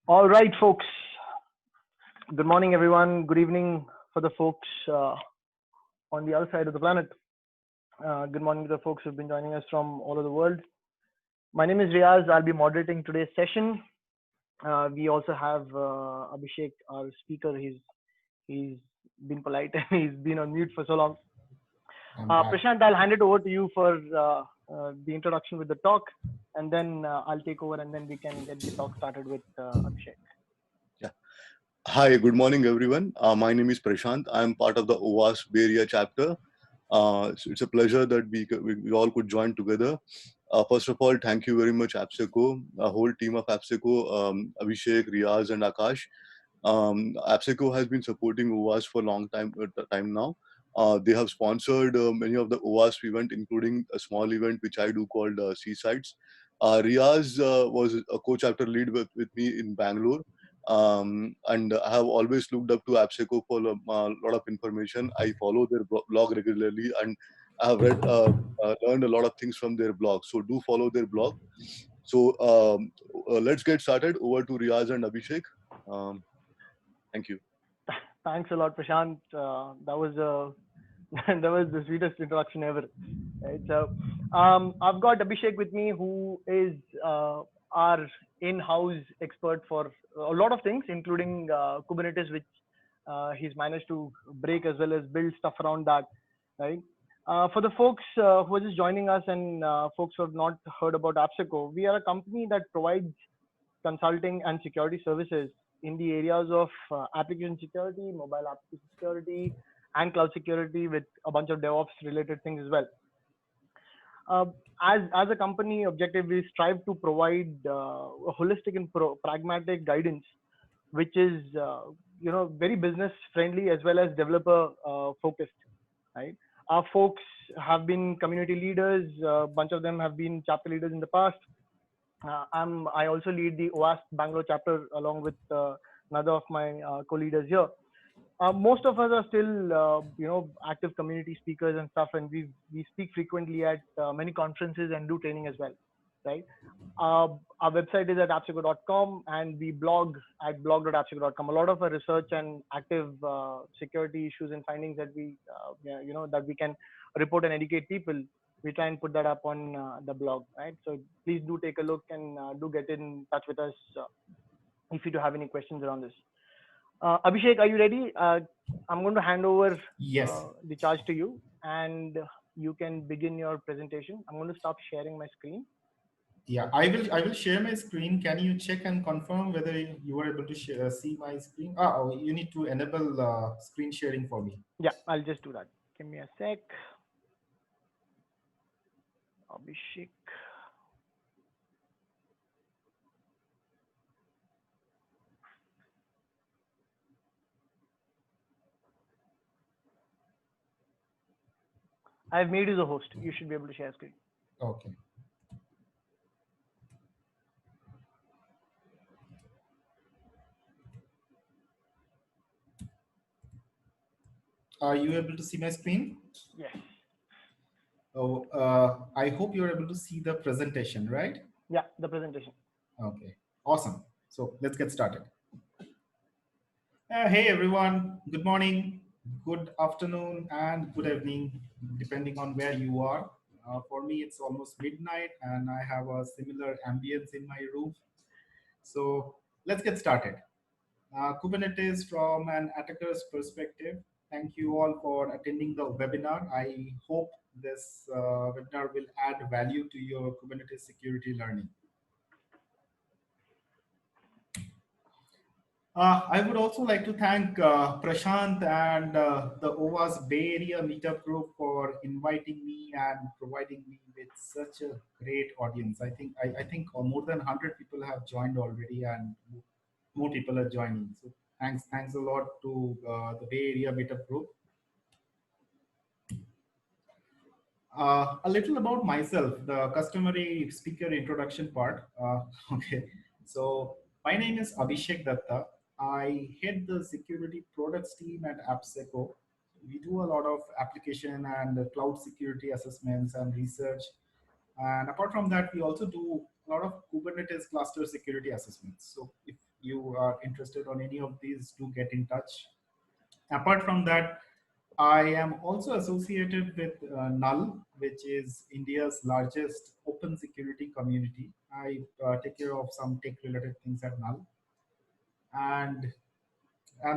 All right, folks. Good morning, everyone. Good evening for the folks on the other side of the planet. Good morning to the folks who've been joining us from all over the world. My name is Riaz. I'll be moderating today's session. We also have Abhishek, our speaker. He's been polite and he's been on mute for so long. I'm back. Prashant, I'll hand it over to you for the introduction with the talk, and then I'll take over, and then we can get the talk started with Abhishek. Yeah. Hi, good morning, everyone. My name is Prashant. I'm part of the OWASP Bay Area chapter. So it's a pleasure that we all could join together. First of all, thank you very much, APSECO, a whole team of APSECO, Abhishek, Riaz, and Akash. APSECO has been supporting OWASP for a long time now. They have sponsored many of the OWASP events, including a small event which I do called Seasides. Riaz was a co-chapter lead with me in Bangalore. And I have always looked up to APSECO for a lot of information. I follow their blog regularly, and I have learned a lot of things from their blog. So do follow their blog. So let's get started. Over to Riaz and Abhishek. Um, Thank you. Thanks a lot, Prashant. That was that was the sweetest introduction ever. Right? So I've got Abhishek with me, who is our in-house expert for a lot of things, including Kubernetes, which he's managed to break as well as build stuff around that. Right. For the folks who are just joining us and folks who have not heard about AppSeco, we are a company that provides consulting and security services in the areas of application security, mobile application security, and cloud security, with a bunch of DevOps related things as well. Uh, as a company objective, we strive to provide a holistic and pragmatic guidance, which is very business friendly as well as developer focused. Right, our folks have been community leaders. A bunch of them have been chapter leaders in the past. I also lead the OWASP Bangalore chapter along with another of my co-leaders here. Most of us are still, active community speakers and stuff, and we speak frequently at many conferences and do training as well, right? Our website is at appseco.com, and we blog at blog.appseco.com. A lot of our research and active security issues and findings that that we can report and educate people, we try and put that up on the blog, right? So please do take a look and do get in touch with us if you do have any questions around this. Abhishek, are you ready? I'm going to hand over Yes. the charge to you, and you can begin your presentation. I'm going to stop sharing my screen. Yeah, I will share my screen. Can you check and confirm whether you were able to see my screen? Oh, you need to enable screen sharing for me. Yeah, I'll just do that. Give me a sec. Abhishek. I've made you the host. You should be able to share screen. Okay. Are you able to see my screen? Yes. Oh, I hope you're able to see the presentation, right? Yeah, the presentation. Okay, awesome. So let's get started. Hey everyone, good morning, good afternoon, and good evening, depending on where you are. For me, it's almost midnight, and I have a similar ambience in my room. So let's get started. Kubernetes from an attacker's perspective. Thank you all for attending the webinar. I hope this webinar will add value to your Kubernetes security learning. I would also like to thank Prashant and the OWASP Bay Area Meetup Group for inviting me and providing me with such a great audience. I think more than 100 people have joined already, and more people are joining. So thanks a lot to the Bay Area Meetup Group. A little about myself, the customary speaker introduction part. Okay, so my name is Abhishek Datta. I head the security products team at AppSeco. We do a lot of application and cloud security assessments and research. And apart from that, we also do a lot of Kubernetes cluster security assessments. So if you are interested on any of these, do get in touch. Apart from that, I am also associated with Null, which is India's largest open security community. I take care of some tech related things at Null. And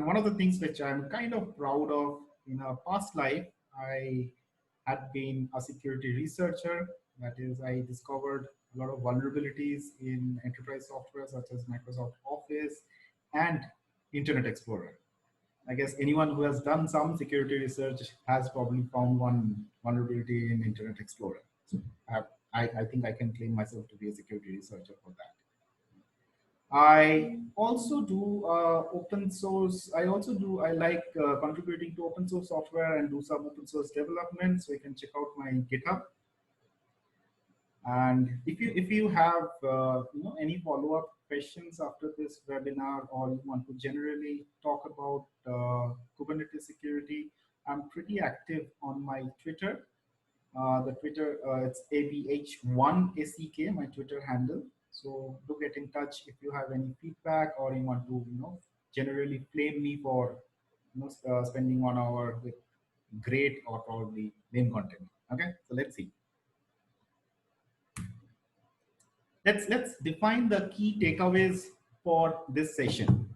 one of the things which I'm kind of proud of, in a past life, I had been a security researcher. That is, I discovered a lot of vulnerabilities in enterprise software such as Microsoft Office and Internet Explorer. I guess anyone who has done some security research has probably found one vulnerability in Internet Explorer. So I think I can claim myself to be a security researcher for that. I also do open source. I like contributing to open source software and do some open source development. So you can check out my GitHub. And if you have any follow up questions after this webinar, or you want to generally talk about Kubernetes security, I'm pretty active on my Twitter. The Twitter, it's ABH1SEK, my Twitter handle. So do get in touch if you have any feedback, or you want to generally flame me for spending 1 hour with great or probably lame content. Okay, so let's see. Let's define the key takeaways for this session.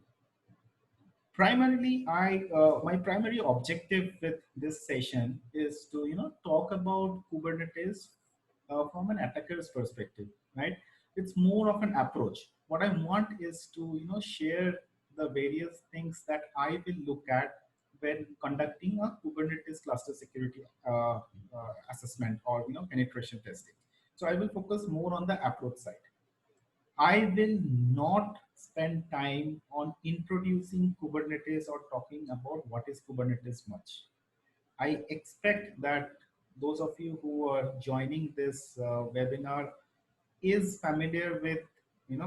Primarily, my primary objective with this session is to talk about Kubernetes from an attacker's perspective, right? It's more of an approach. What I want is to share the various things that I will look at when conducting a Kubernetes cluster security assessment or penetration testing. So I will focus more on the approach side. I will not spend time on introducing Kubernetes or talking about what is Kubernetes much. I expect that those of you who are joining this webinar is familiar with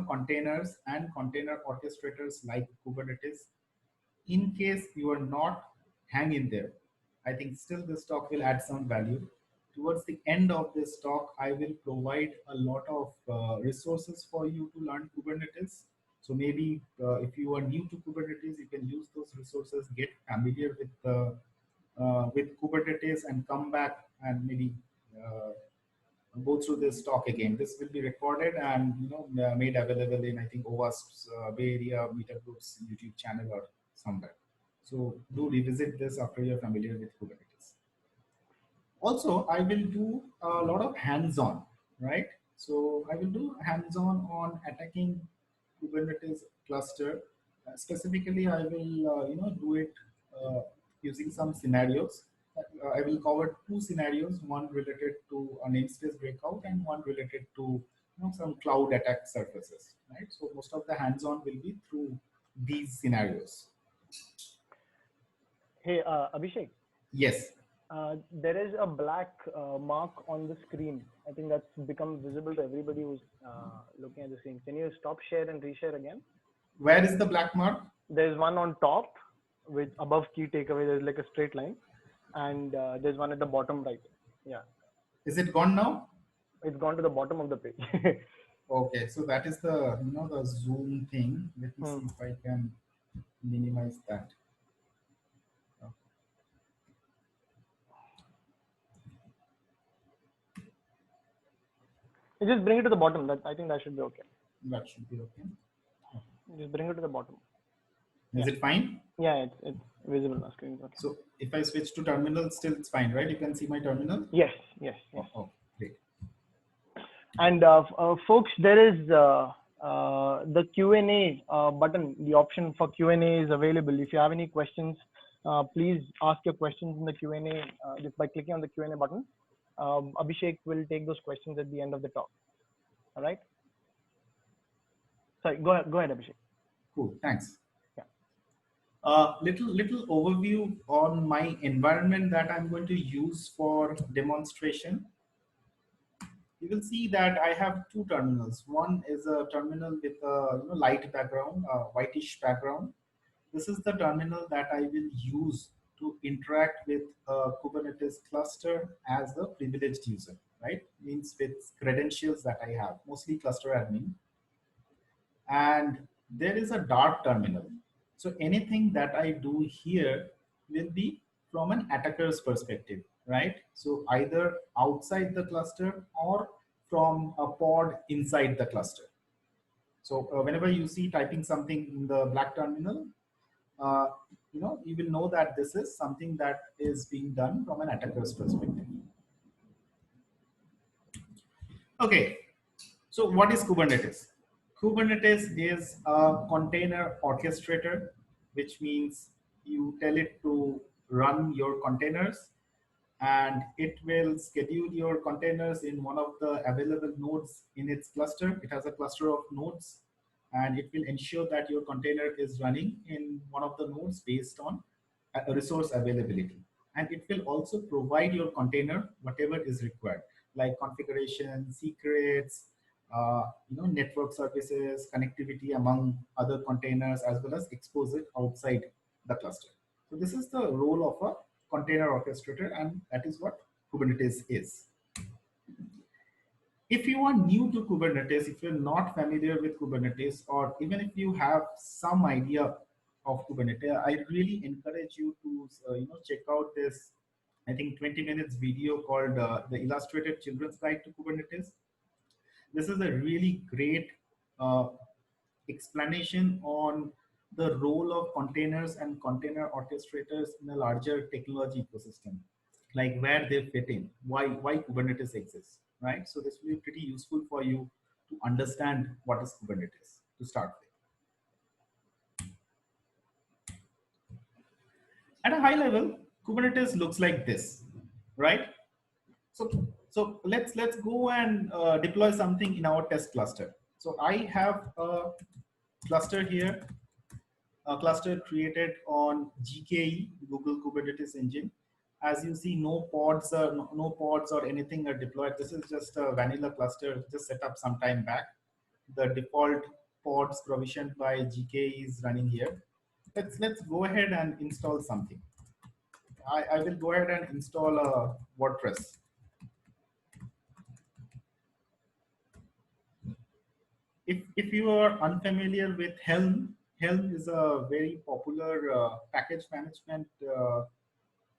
containers and container orchestrators like Kubernetes. In case you are not, hang in there. I think still this talk will add some value. Towards the end of this talk, I will provide a lot of resources for you to learn Kubernetes. So maybe if you are new to Kubernetes, you can use those resources, get familiar with Kubernetes, and come back and maybe go through this talk again. This will be recorded and made available in, I think, OWASP's Bay Area Meetup Group's YouTube channel or somewhere. So do revisit this after you're familiar with Kubernetes. Also, I will do a lot of hands-on, right? So I will do hands-on on attacking Kubernetes cluster. Specifically, I will do it using some scenarios. I will cover 2 scenarios, one related to a namespace breakout and one related to some cloud attack surfaces, right? So most of the hands-on will be through these scenarios. Hey, Abhishek. Yes. There is a black mark on the screen. I think that's become visible to everybody who's looking at the screen. Can you stop share and reshare again? Where is the black mark? There's one on top with above key takeaway. There's like a straight line, and there's one at the bottom right. Yeah. Is it gone now? It's gone to the bottom of the page. Okay, so that is the the zoom thing. Let me see if I can minimize that. You just bring it to the bottom. I think that should be okay. That should be okay. Just bring it to the bottom. Is it fine? Yeah, it's visible on the screen. Okay. So if I switch to terminal, still it's fine, right? You can see my terminal? Yes, yes, yes. Oh, great. And folks, there is the Q&A button. The option for Q&A is available. If you have any questions, please ask your questions in the Q&A just by clicking on the Q&A button. Abhishek will take those questions at the end of the talk. All right. Sorry, go ahead, Abhishek. Cool, thanks. Yeah. Little overview on my environment that I'm going to use for demonstration. You will see that I have 2 terminals. One is a terminal with a light background, whitish background. This is the terminal that I will use to interact with a Kubernetes cluster as a privileged user, right? Means with credentials that I have, mostly cluster admin. And there is a dart terminal. So anything that I do here will be from an attacker's perspective, right? So either outside the cluster or from a pod inside the cluster. So whenever you see typing something in the black terminal, uh, you will know that this is something that is being done from an attacker's perspective. Okay, so what is Kubernetes? Kubernetes is a container orchestrator, which means you tell it to run your containers and it will schedule your containers in one of the available nodes in its cluster. It has a cluster of nodes and it will ensure that your container is running in one of the nodes based on a resource availability. And it will also provide your container whatever is required, like configuration, secrets, network services, connectivity among other containers, as well as expose it outside the cluster. So this is the role of a container orchestrator, and that is what Kubernetes is. If you are new to Kubernetes, if you're not familiar with Kubernetes, or even if you have some idea of Kubernetes, I really encourage you to check out this, I think 20 minutes video called the Illustrated Children's Guide to Kubernetes. This is a really great explanation on the role of containers and container orchestrators in a larger technology ecosystem, like where they fit in, why Kubernetes exists, right? So this will be pretty useful for you to understand what is Kubernetes to start with. At a high level, Kubernetes looks like this, right? So let's go and deploy something in our test cluster. So I have a cluster here, a cluster created on GKE, Google Kubernetes Engine. As you see, no pods or anything are deployed. This is just a vanilla cluster just set up some time back. The default pods provisioned by GKE is running here. Let's go ahead and install something. I will go ahead and install a WordPress. If you are unfamiliar with Helm, Helm is a very popular package management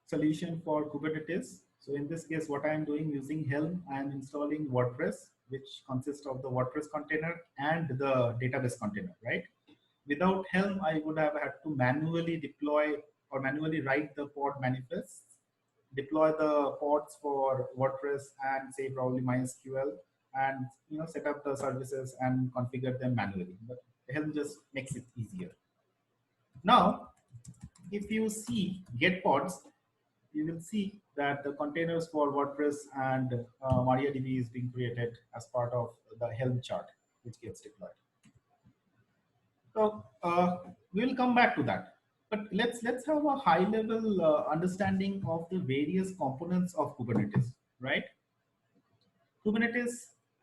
solution for Kubernetes. So in this case, what I am doing using Helm, I am installing WordPress, which consists of the WordPress container and the database container, right? Without Helm, I would have had to manually deploy or manually write the pod manifests, deploy the pods for WordPress and say probably MySQL, and set up the services and configure them manually. But Helm just makes it easier. Now, if you see get pods, you will see that the containers for WordPress and MariaDB is being created as part of the Helm chart, which gets deployed. So we'll come back to that. But let's have a high-level understanding of the various components of Kubernetes, right? Kubernetes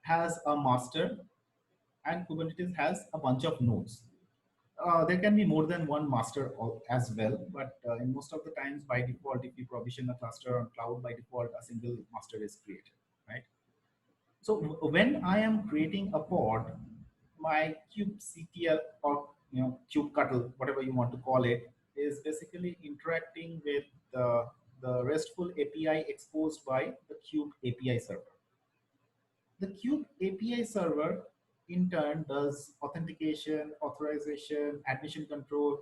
has a master, and Kubernetes has a bunch of nodes. There can be more than one master as well, but in most of the times, by default, if you provision a cluster on cloud, by default, a single master is created, right? So when I am creating a pod, my kubectl or kubectl, whatever you want to call it, is basically interacting with the RESTful API exposed by the kube API server. The kube API server in turn does authentication, authorization, admission control,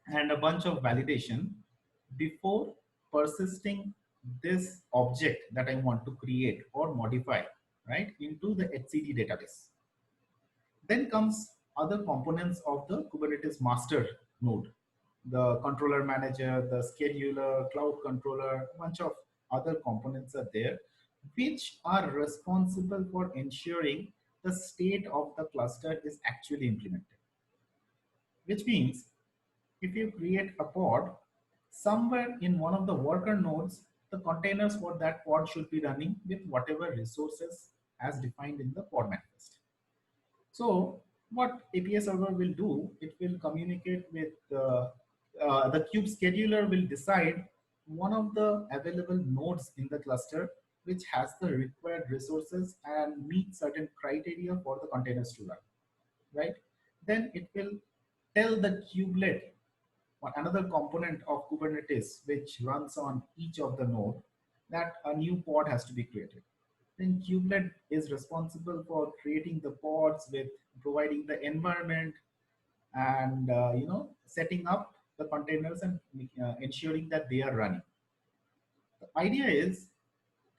and a bunch of validation before persisting this object that I want to create or modify, right, into the etcd database. Then comes other components of the Kubernetes master node, the controller manager, the scheduler, cloud controller, a bunch of other components are there, which are responsible for ensuring the state of the cluster is actually implemented. Which means if you create a pod, somewhere in one of the worker nodes, the containers for that pod should be running with whatever resources as defined in the pod manifest. So what API server will do, it will communicate with the kube scheduler will decide one of the available nodes in the cluster which has the required resources and meet certain criteria for the containers to run, right? then it will tell the kubelet or another component of Kubernetes which runs on each of the node that a new pod has to be created. Then kubelet is responsible for creating the pods with providing the environment and setting up the containers and ensuring that they are running. The idea is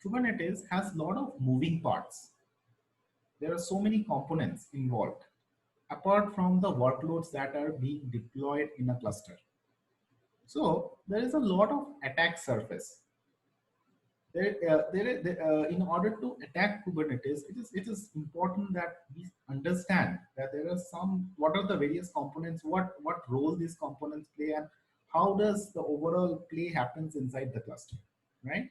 Kubernetes has a lot of moving parts. There are so many components involved apart from the workloads that are being deployed in a cluster. So there is a lot of attack surface. In order to attack Kubernetes, it is important that we understand that there are what are the various components, what role these components play, and how does the overall play happens inside the cluster, right?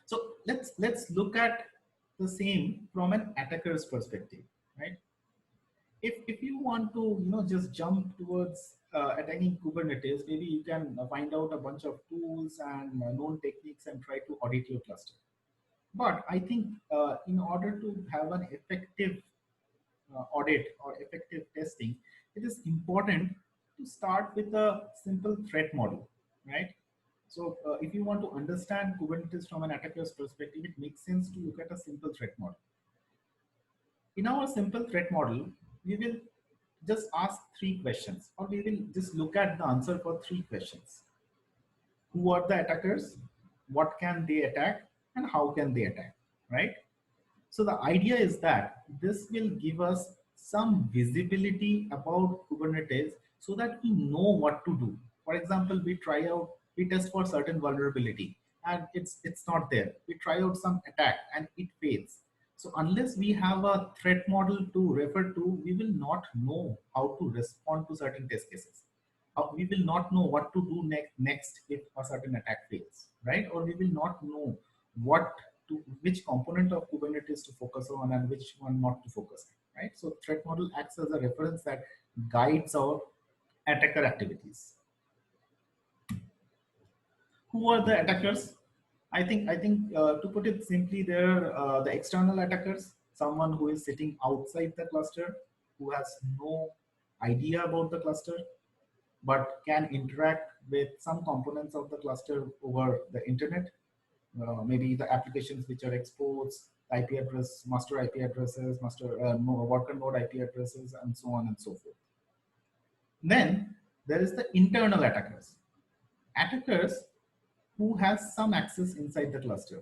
So let's look at the same from an attacker's perspective, right? If you want to just jump towards attacking Kubernetes, maybe you can find out a bunch of tools and known techniques and try to audit your cluster. But I think in order to have an effective audit or effective testing, it is important to start with a simple threat model, right? So if you want to understand Kubernetes from an attacker's perspective, it makes sense to look at a simple threat model. In our simple threat model, we will just ask 3 questions, or we will just look at the answer for 3 questions. Who are the attackers? What can they attack? And how can they attack, right? So the idea is that this will give us some visibility about Kubernetes so that we know what to do. For example, we test for certain vulnerability and it's not there. We try out some attack and it fails. So unless we have a threat model to refer to, we will not know how to respond to certain test cases. We will not know what to do next if a certain attack fails, right? Or we will not know which component of Kubernetes to focus on and which one not to focus on, right? So threat model acts as a reference that guides our attacker activities. Who are the attackers? I think to put it simply, they're the external attackers, someone who is sitting outside the cluster, who has no idea about the cluster, but can interact with some components of the cluster over the internet. Maybe the applications which are exports, IP address, master IP addresses, worker node IP addresses, and so on and so forth. Then there is the internal attackers. Attackers who has some access inside the cluster,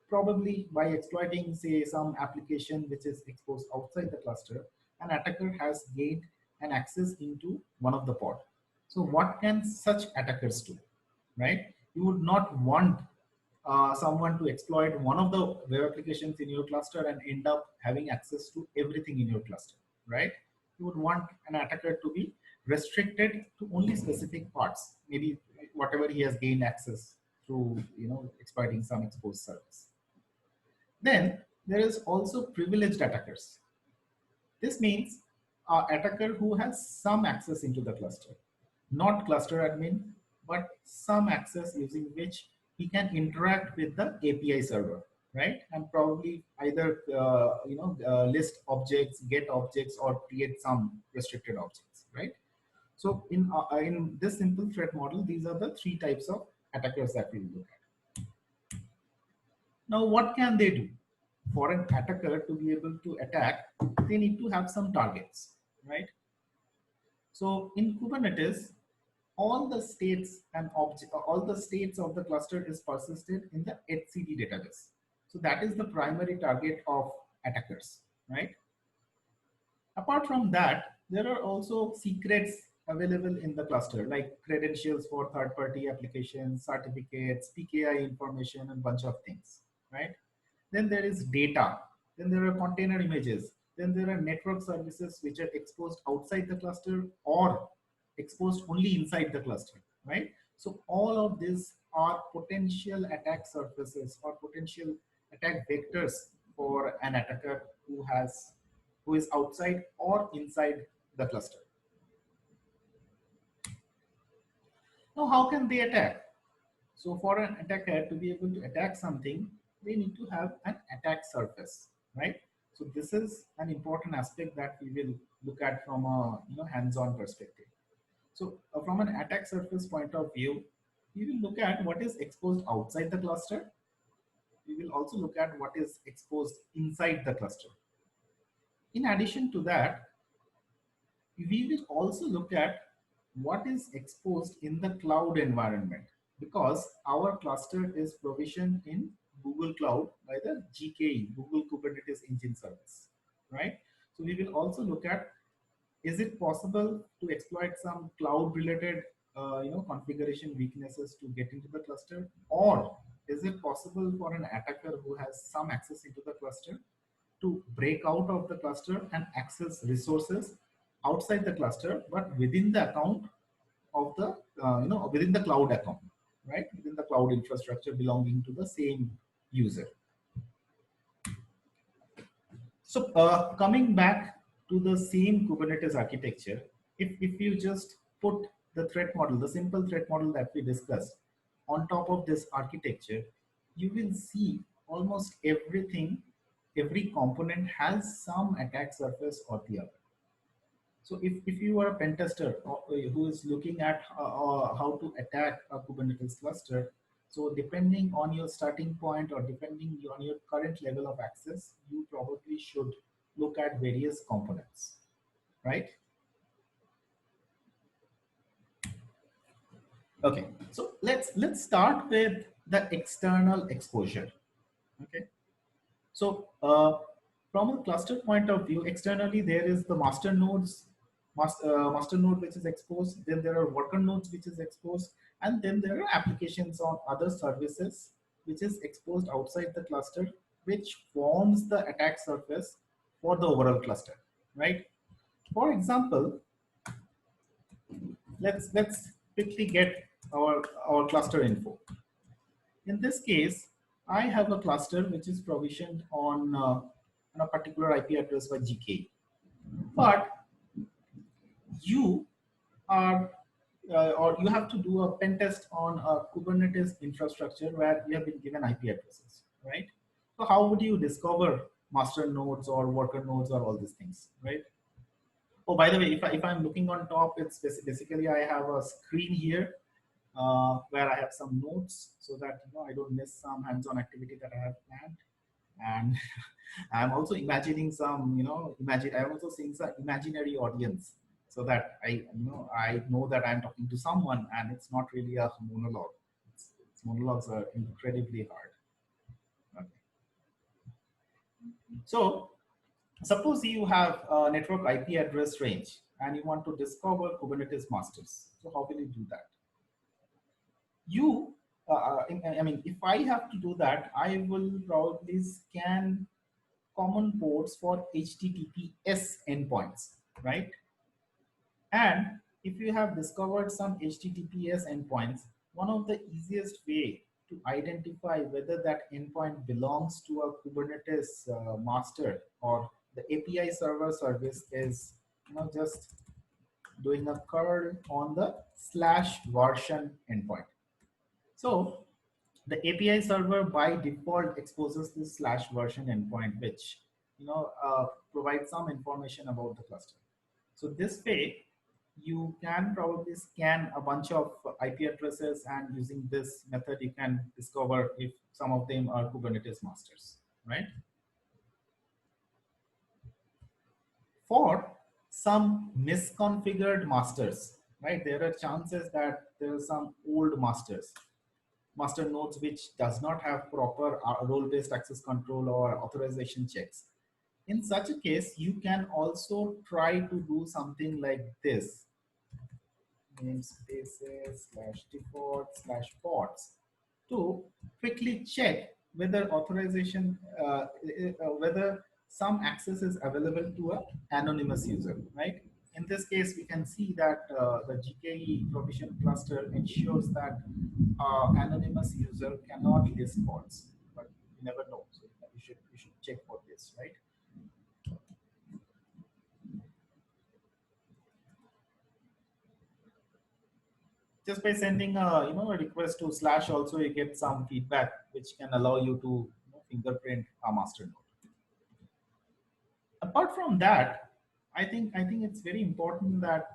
probably by exploiting, say, some application which is exposed outside the cluster. An attacker has gained an access into one of the pod. So what can such attackers do, right? You would not want someone to exploit one of the web applications in your cluster and end up having access to everything in your cluster, right? You would want an attacker to be restricted to only specific parts, maybe whatever he has gained access through exploiting some exposed service. Then there is also privileged attackers. This means an attacker who has some access into the cluster, not cluster admin, but some access using which he can interact with the API server, right? And probably either list objects, get objects, or create some restricted objects, right? So in this simple threat model, these are the 3 types of attackers that we will look at. Now, what can they do? For an attacker to be able to attack, they need to have some targets, right? So in Kubernetes, all the states of the cluster is persisted in the etcd database. So that is the primary target of attackers, right? Apart from that, there are also secrets available in the cluster, like credentials for third-party applications, certificates, PKI information, and bunch of things, right? Then there is data. Then there are container images. Then there are network services which are exposed outside the cluster or exposed only inside the cluster, right? So all of these are potential attack surfaces or potential attack vectors for an attacker who is outside or inside the cluster. Now, how can they attack? So for an attacker to be able to attack something, they need to have an attack surface, right? So this is an important aspect that we will look at from a hands-on perspective. So from an attack surface point of view, we will look at what is exposed outside the cluster. We will also look at what is exposed inside the cluster. In addition to that, we will also look at what is exposed in the cloud environment, because our cluster is provisioned in Google Cloud by the GKE, Google Kubernetes Engine Service, right? So we will also look at, is it possible to exploit some cloud related configuration weaknesses to get into the cluster, or is it possible for an attacker who has some access into the cluster to break out of the cluster and access resources outside the cluster but within the account of the within the cloud account, right, within the cloud infrastructure belonging to the same user. So coming back to the same Kubernetes architecture, if you just put the threat model, the simple threat model that we discussed on top of this architecture, you will see almost everything, every component has some attack surface or the other. So if you are a pen tester who is looking at how to attack a Kubernetes cluster, so depending on your starting point or depending on your current level of access, you probably should look at various components, right? Okay, so let's start with the external exposure. Okay, so from a cluster point of view, externally there is the master nodes, master node which is exposed, then there are worker nodes which is exposed, and then there are applications on other services which is exposed outside the cluster, which forms the attack surface for the overall cluster, right? For example, let's quickly get our cluster info. In this case, I have a cluster which is provisioned on a particular IP address by GKE, but you are or you have to do a pen test on a Kubernetes infrastructure where you have been given IP addresses, right? So how would you discover master nodes or worker nodes or all these things, right? Oh, by the way, if I'm looking on top, it's basically I have a screen here where I have some notes so that I don't miss some hands-on activity that I have planned. And I'm also imagining some, I'm also seeing some imaginary audience so that I know that I'm talking to someone and it's not really a monologue. Monologues are incredibly hard. Okay. So suppose you have a network IP address range and you want to discover Kubernetes masters. So how will you do that? I mean, if I have to do that, I will probably scan common ports for HTTPS endpoints, right? And if you have discovered some HTTPS endpoints, one of the easiest way to identify whether that endpoint belongs to a Kubernetes master or the API server service is just doing a curl on the /version endpoint. So the API server by default exposes this /version endpoint, which provides some information about the cluster. So this way, you can probably scan a bunch of IP addresses, and using this method, you can discover if some of them are Kubernetes masters, right? For some misconfigured masters, right, there are chances that there are some old master nodes which does not have proper role-based access control or authorization checks. In such a case, you can also try to do something like this: namespaces /default/ports to quickly check whether authorization, whether some access is available to an anonymous user, right? In this case, we can see that the GKE provision cluster ensures that anonymous user cannot list ports, but you never know. So you should check for this, right? Just by sending a a request to / also, you get some feedback which can allow you to fingerprint a master node. apart from that, I think it's very important that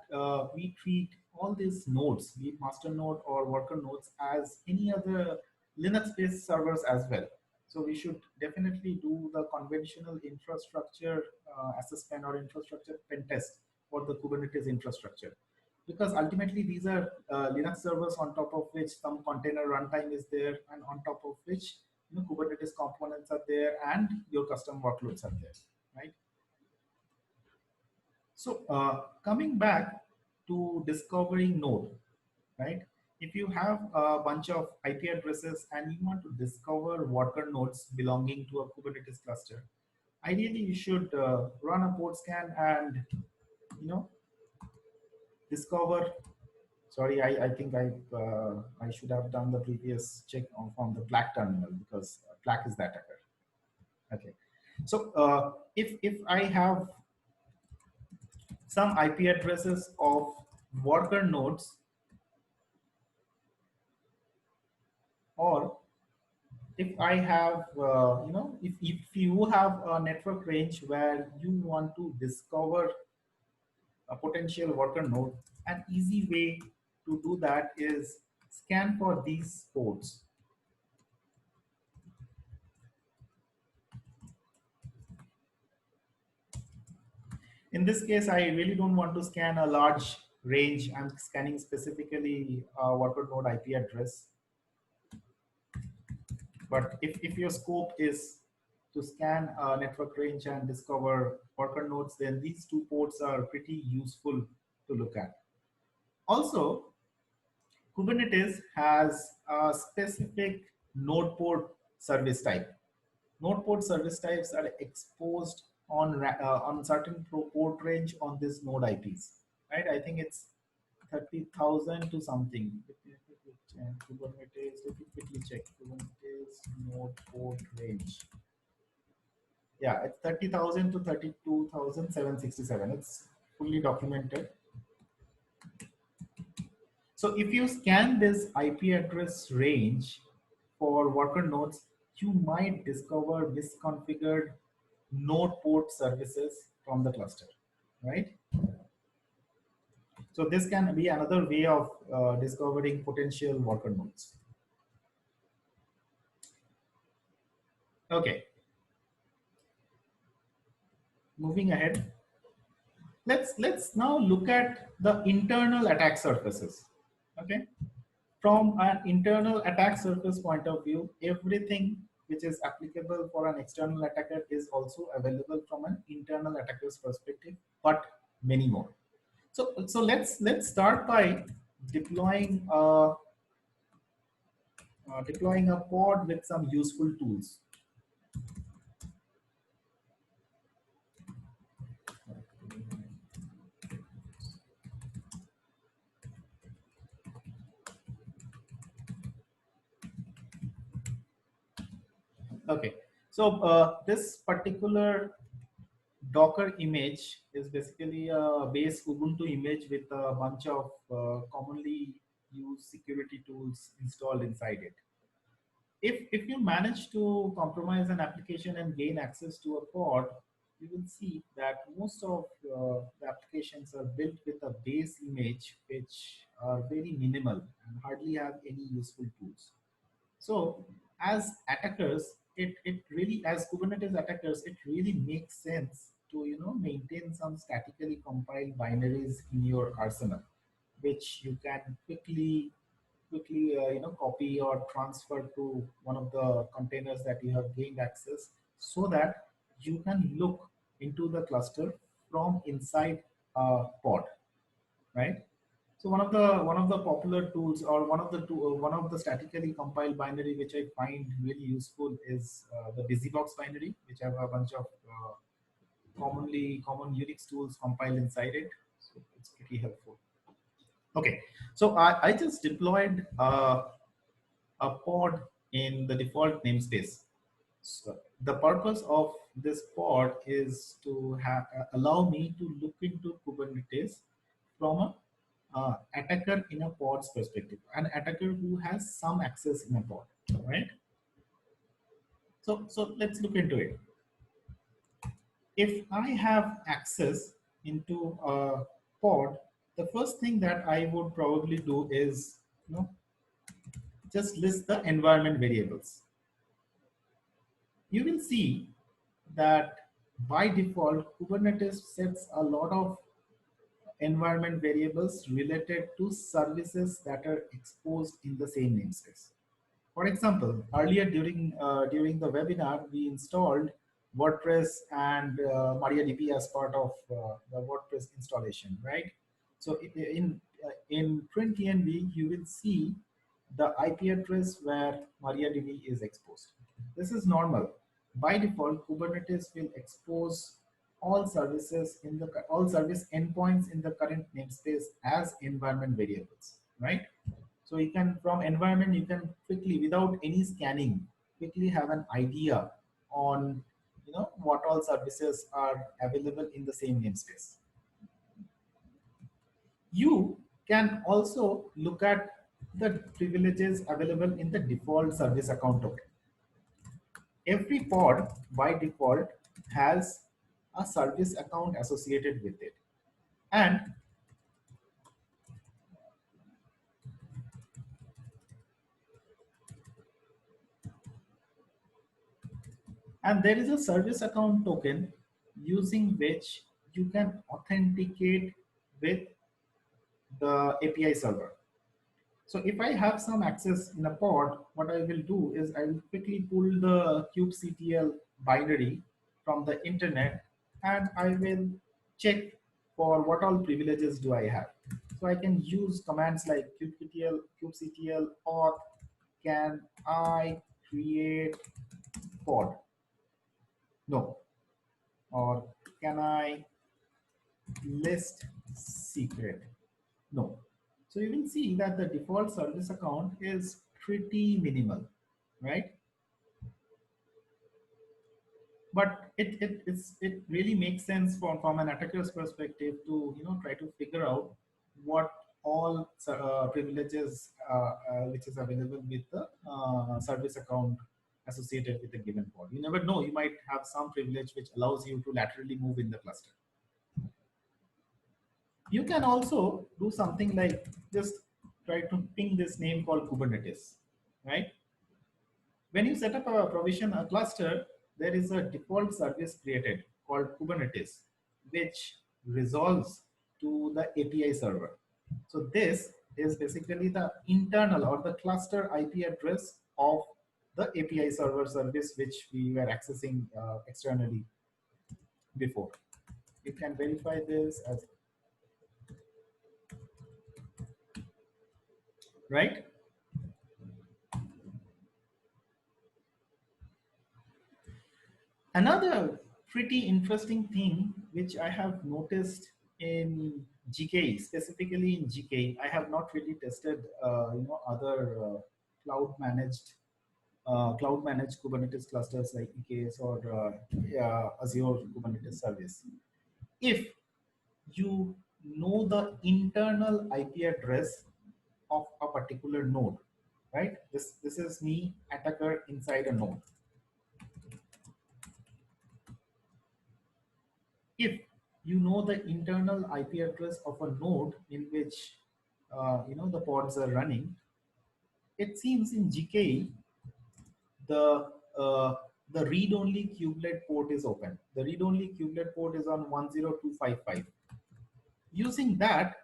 we treat all these nodes, be it master node or worker nodes, as any other Linux-based servers as well. So we should definitely do the conventional infrastructure assessment or infrastructure pen test for the Kubernetes infrastructure, because ultimately these are Linux servers on top of which some container runtime is there, and on top of which Kubernetes components are there, and your custom workloads are there, right? So coming back to discovering node, right? If you have a bunch of IP addresses and you want to discover worker nodes belonging to a Kubernetes cluster, ideally you should run a port scan and discover. Sorry, I think I should have done the previous check from the Plack terminal, because Plack is the attacker. Okay, so if I have some IP addresses of worker nodes, or if I have, if you have a network range where you want to discover a potential worker node, an easy way to do that is scan for these ports. In this case, I really don't want to scan a large range. I'm scanning specifically a worker node IP address. But if your scope is to scan a network range and discover worker nodes, then these two ports are pretty useful to look at. Also, Kubernetes has a specific node port service type. Node port service types are exposed on certain port range on this node IPs, right? I think it's 30,000 to something. Kubernetes, let me quickly check. Kubernetes node port range. Yeah, it's 30,000 to 32,767. It's fully documented. So if you scan this IP address range for worker nodes, you might discover misconfigured node port services from the cluster, right? So this can be another way of discovering potential worker nodes. Okay. Moving ahead, let's now look at the internal attack surfaces. Okay. From an internal attack surface point of view, everything which is applicable for an external attacker is also available from an internal attacker's perspective, but many more. So let's start by deploying a pod with some useful tools. Okay, so this particular Docker image is basically a base Ubuntu image with a bunch of commonly used security tools installed inside it. If you manage to compromise an application and gain access to a pod, you will see that most of the applications are built with a base image which are very minimal and hardly have any useful tools. So as attackers, it really, as Kubernetes attackers, it really makes sense to maintain some statically compiled binaries in your arsenal, which you can quickly copy or transfer to one of the containers that you have gained access, so that you can look into the cluster from inside a pod, right? So one of the popular tools, or one of the statically compiled binary which I find really useful is the BusyBox binary, which have a bunch of common Unix tools compiled inside it. So it's pretty helpful. Okay, so I just deployed a pod in the default namespace. So the purpose of this pod is to allow me to look into Kubernetes from a attacker in a pod's perspective, an attacker who has some access in a pod, right? So let's look into it. if I have access into a pod, the first thing that I would probably do is, just list the environment variables. You will see that by default, Kubernetes sets a lot of environment variables related to services that are exposed in the same namespace. For example, earlier during the webinar, we installed WordPress and MariaDB as part of the WordPress installation, right? So in PrintEnv, you will see the IP address where MariaDB is exposed. This is normal. By default, Kubernetes will expose all services in the all service endpoints in the current namespace as environment variables, right? So you can, from environment, you can quickly, without any scanning, quickly have an idea on what all services are available in the same namespace. You can also look at the privileges available in the default service account token. Every pod by default has a service account associated with it. And there is a service account token using which you can authenticate with the API server. So if I have some access in a pod, what I will do is I will quickly pull the kubectl binary from the internet, and I will check for what all privileges do I have. So I can use commands like kubectl auth can I create pod? No. Or can I list secret? No. So you will see that the default service account is pretty minimal, right? But it really makes sense from an attacker's perspective to try to figure out what all privileges which is available with the service account associated with a given pod. You never know, you might have some privilege which allows you to laterally move in the cluster. You can also do something like just try to ping this name called Kubernetes, right? When you set up a provision, a cluster, there is a default service created called Kubernetes, which resolves to the API server. So this is basically the internal or the cluster IP address of the API server service, which we were accessing externally before. You can verify this as right. Another pretty interesting thing which I have noticed in GKE, specifically in GKE, I have not really tested other cloud managed Kubernetes clusters like EKS or Azure Kubernetes service. If you know the internal IP address of a particular node, right? This is me, attacker, inside a node. If you know the internal IP address of a node in which the pods are running, it seems in GKE the read-only kubelet port is open. The read-only kubelet port is on 10255. Using that,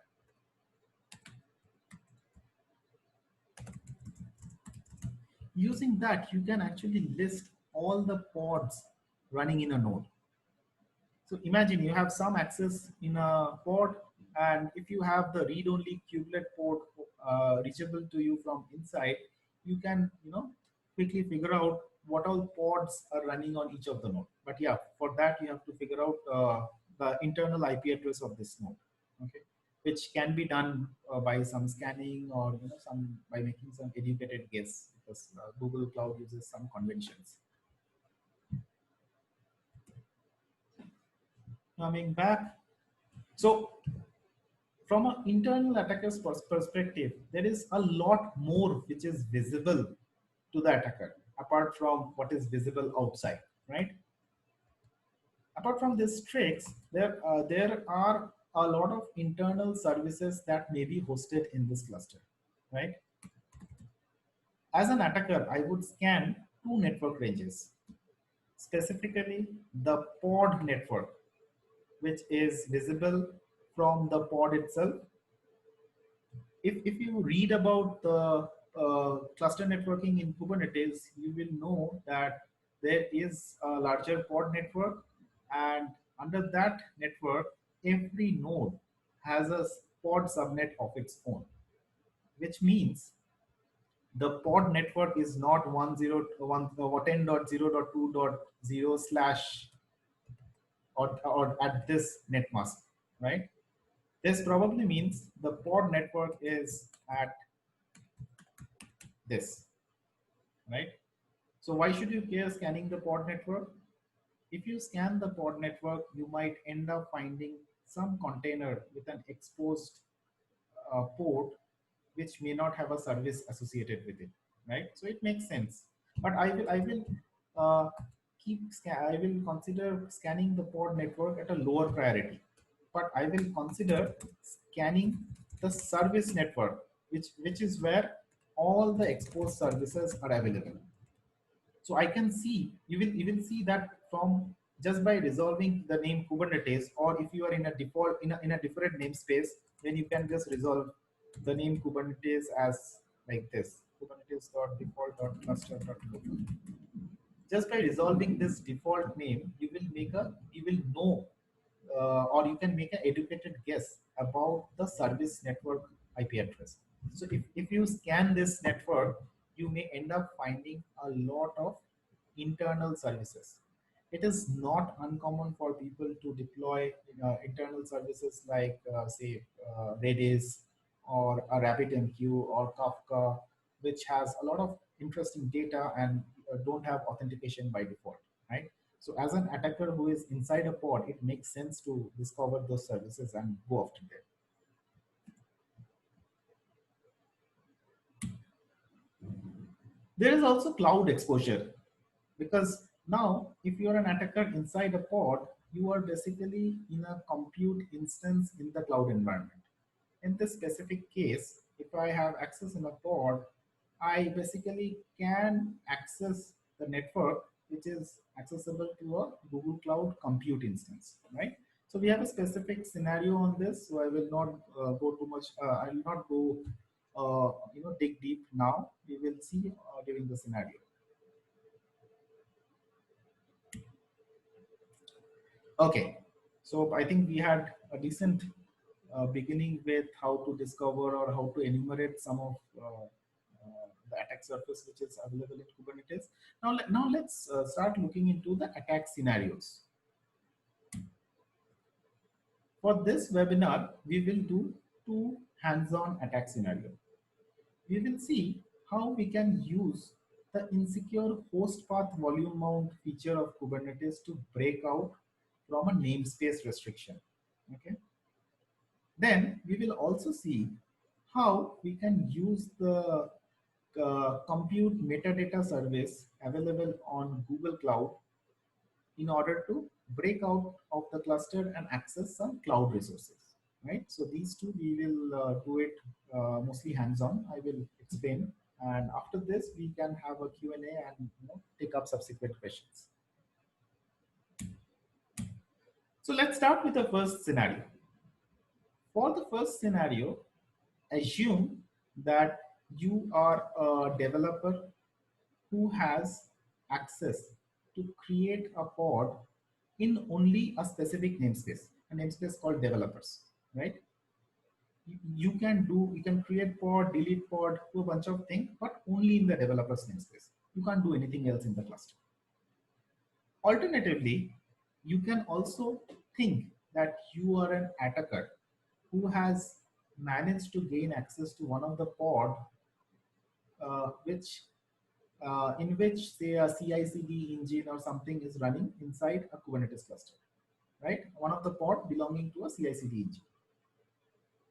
you can actually list all the pods running in a node. So imagine you have some access in a pod, and if you have the read-only kubelet port reachable to you from inside, you can quickly figure out what all pods are running on each of the node. But yeah, for that you have to figure out the internal IP address of this node, okay, which can be done by some scanning or some by making some educated guess, because Google Cloud uses some conventions. Coming back, so from an internal attacker's perspective, there is a lot more which is visible to the attacker apart from what is visible outside, right? Apart from these tricks, there are a lot of internal services that may be hosted in this cluster, right? As an attacker, I would scan two network ranges, specifically the pod network, which is visible from the pod itself. If you read about the cluster networking in Kubernetes, you will know that there is a larger pod network, and under that network, every node has a pod subnet of its own, which means the pod network is not 10.0.2.0 slash or at this net mask, right? This probably means the pod network is at this, right? So why should you care scanning the pod network? If you scan the pod network, you might end up finding some container with an exposed port which may not have a service associated with it, right? So it makes sense. But uh, I will consider scanning the pod network at a lower priority. But I will consider scanning the service network, which is where all the exposed services are available. So I can see, you will see that from just by resolving the name Kubernetes, or if you are in a default in a different namespace, then you can just resolve the name Kubernetes as like this: kubernetes.default.cluster.local. Just by resolving this default name, you will know, or you can make an educated guess about the service network IP address. So if you scan this network, you may end up finding a lot of internal services. It is not uncommon for people to deploy internal services like say Redis or a RabbitMQ or Kafka, which has a lot of interesting data and don't have authentication by default, right? So as an attacker who is inside a pod, it makes sense to discover those services and go after them. There is also cloud exposure, because now if you are an attacker inside a pod, you are basically in a compute instance in the cloud environment. In this specific case, if I have access in a pod, I basically can access the network which is accessible to a Google Cloud compute instance, right? So we have a specific scenario on this, so I will not go too much. I will not go, dig deep now. We will see during the scenario. Okay, so I think we had a decent beginning with how to discover or how to enumerate some of the attack surface which is available in Kubernetes. Now let's start looking into the attack scenarios. For this webinar, we will do two hands-on attack scenarios. We will see how we can use the insecure host path volume mount feature of Kubernetes to break out from a namespace restriction. Okay. Then we will also see how we can use the compute metadata service available on Google Cloud in order to break out of the cluster and access some cloud resources, right? So these two we will do it mostly hands-on. I will explain, and after this we can have a Q&A and take up subsequent questions. So let's start with the first scenario. For the first scenario, assume that you are a developer who has access to create a pod in only a specific namespace, a namespace called developers, right? You can create pod, delete pod, do a bunch of things, but only in the developers namespace. You can't do anything else in the cluster. Alternatively, you can also think that you are an attacker who has managed to gain access to one of the pod in which say a CI/CD engine or something is running inside a Kubernetes cluster, right? One of the pod belonging to a CI/CD engine.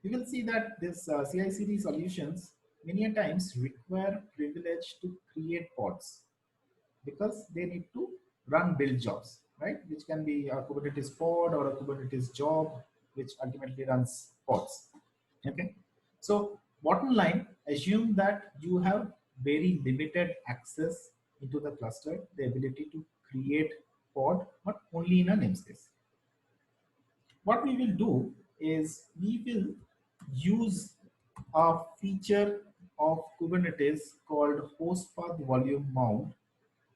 You will see that this CI/CD solutions many a times require privilege to create pods because they need to run build jobs. right? Which can be a Kubernetes pod or a Kubernetes job, which ultimately runs pods. Okay. So bottom line, assume that you have very limited access into the cluster, the ability to create pod, but only in a namespace. What we will do is we will use a feature of Kubernetes called host path volume mount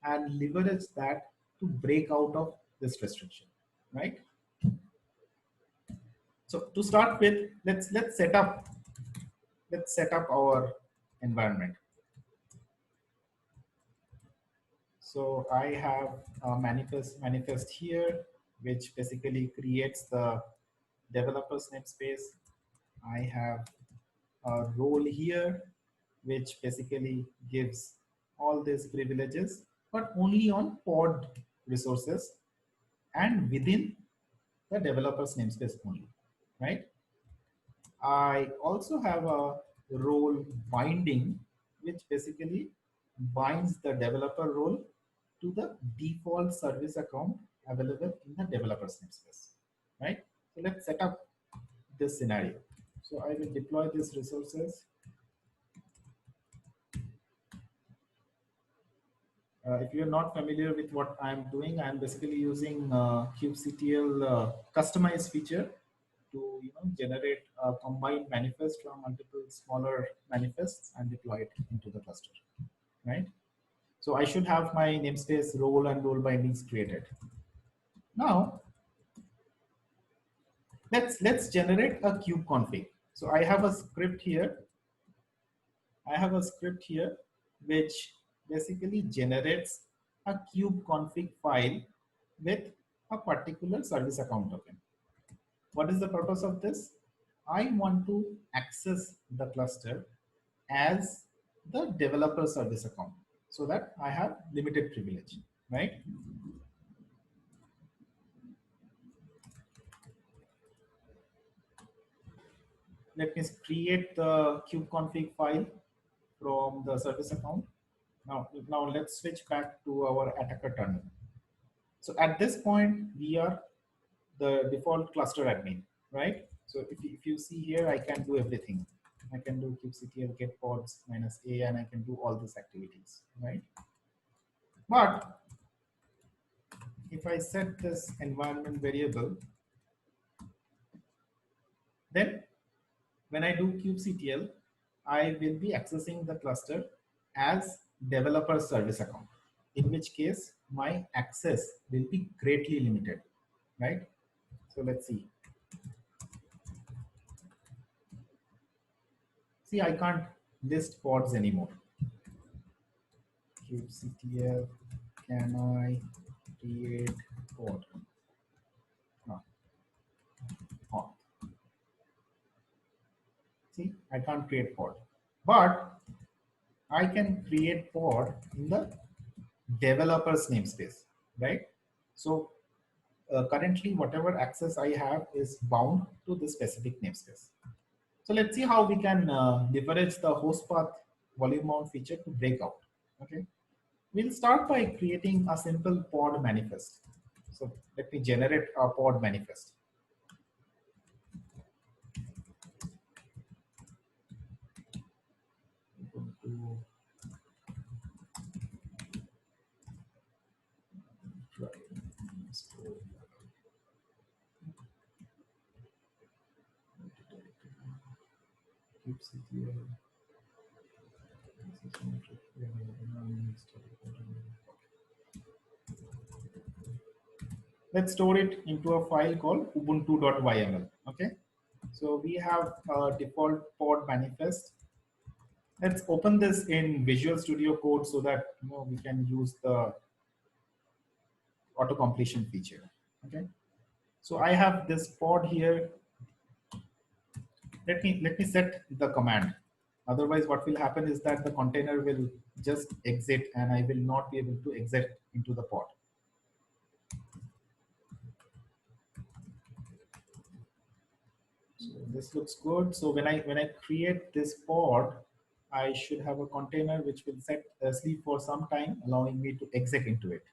and leverage that to break out of this restriction, right? So to start with, let's set up our environment. So I have a manifest here, which basically creates the developer's namespace. I have a role here, which basically gives all these privileges, but only on pod resources and within the developer's namespace only, right? I also have a role binding, which basically binds the developer role to the default service account available in the developer's namespace, right? So let's set up this scenario. So I will deploy these resources. If you're not familiar with what I'm doing, I'm basically using kubectl customize feature to generate a combined manifest from multiple smaller manifests and deploy it into the cluster, right? So I should have my namespace role and role bindings created. Now let's generate a kube config. So I have a script here. Which basically generates a kube config file with a particular service account token. What is the purpose of this? I want to access the cluster as the developer service account so that I have limited privilege, right? Let me create the kubeconfig file from the service account. Now let's switch back to our attacker terminal. So at this point, we are the default cluster admin, right? So if you see here, I can do everything. I can do kubectl get pods -a, and I can do all these activities, right? But if I set this environment variable, then when I do kubectl, I will be accessing the cluster as developer service account, in which case my access will be greatly limited, right? So let's see. See, I can't list pods anymore. kubectl, can I create pod? No. Pod. See, I can't create pod, but I can create pod in the developer's namespace, right? So currently, whatever access I have is bound to this specific namespace. So let's see how we can leverage the host path volume mount feature to break out. Okay, we'll start by creating a simple pod manifest. So let me generate a pod manifest. Let's store it into a file called ubuntu.yml. Okay, so we have a default pod manifest. Let's open this in Visual Studio Code so that we can use the auto completion feature. Okay, so I have this pod here. Let me set the command. Otherwise, what will happen is that the container will just exit, and I will not be able to exit into the pod. So this looks good. So when I create this pod, I should have a container which will set sleep for some time, allowing me to exit into it.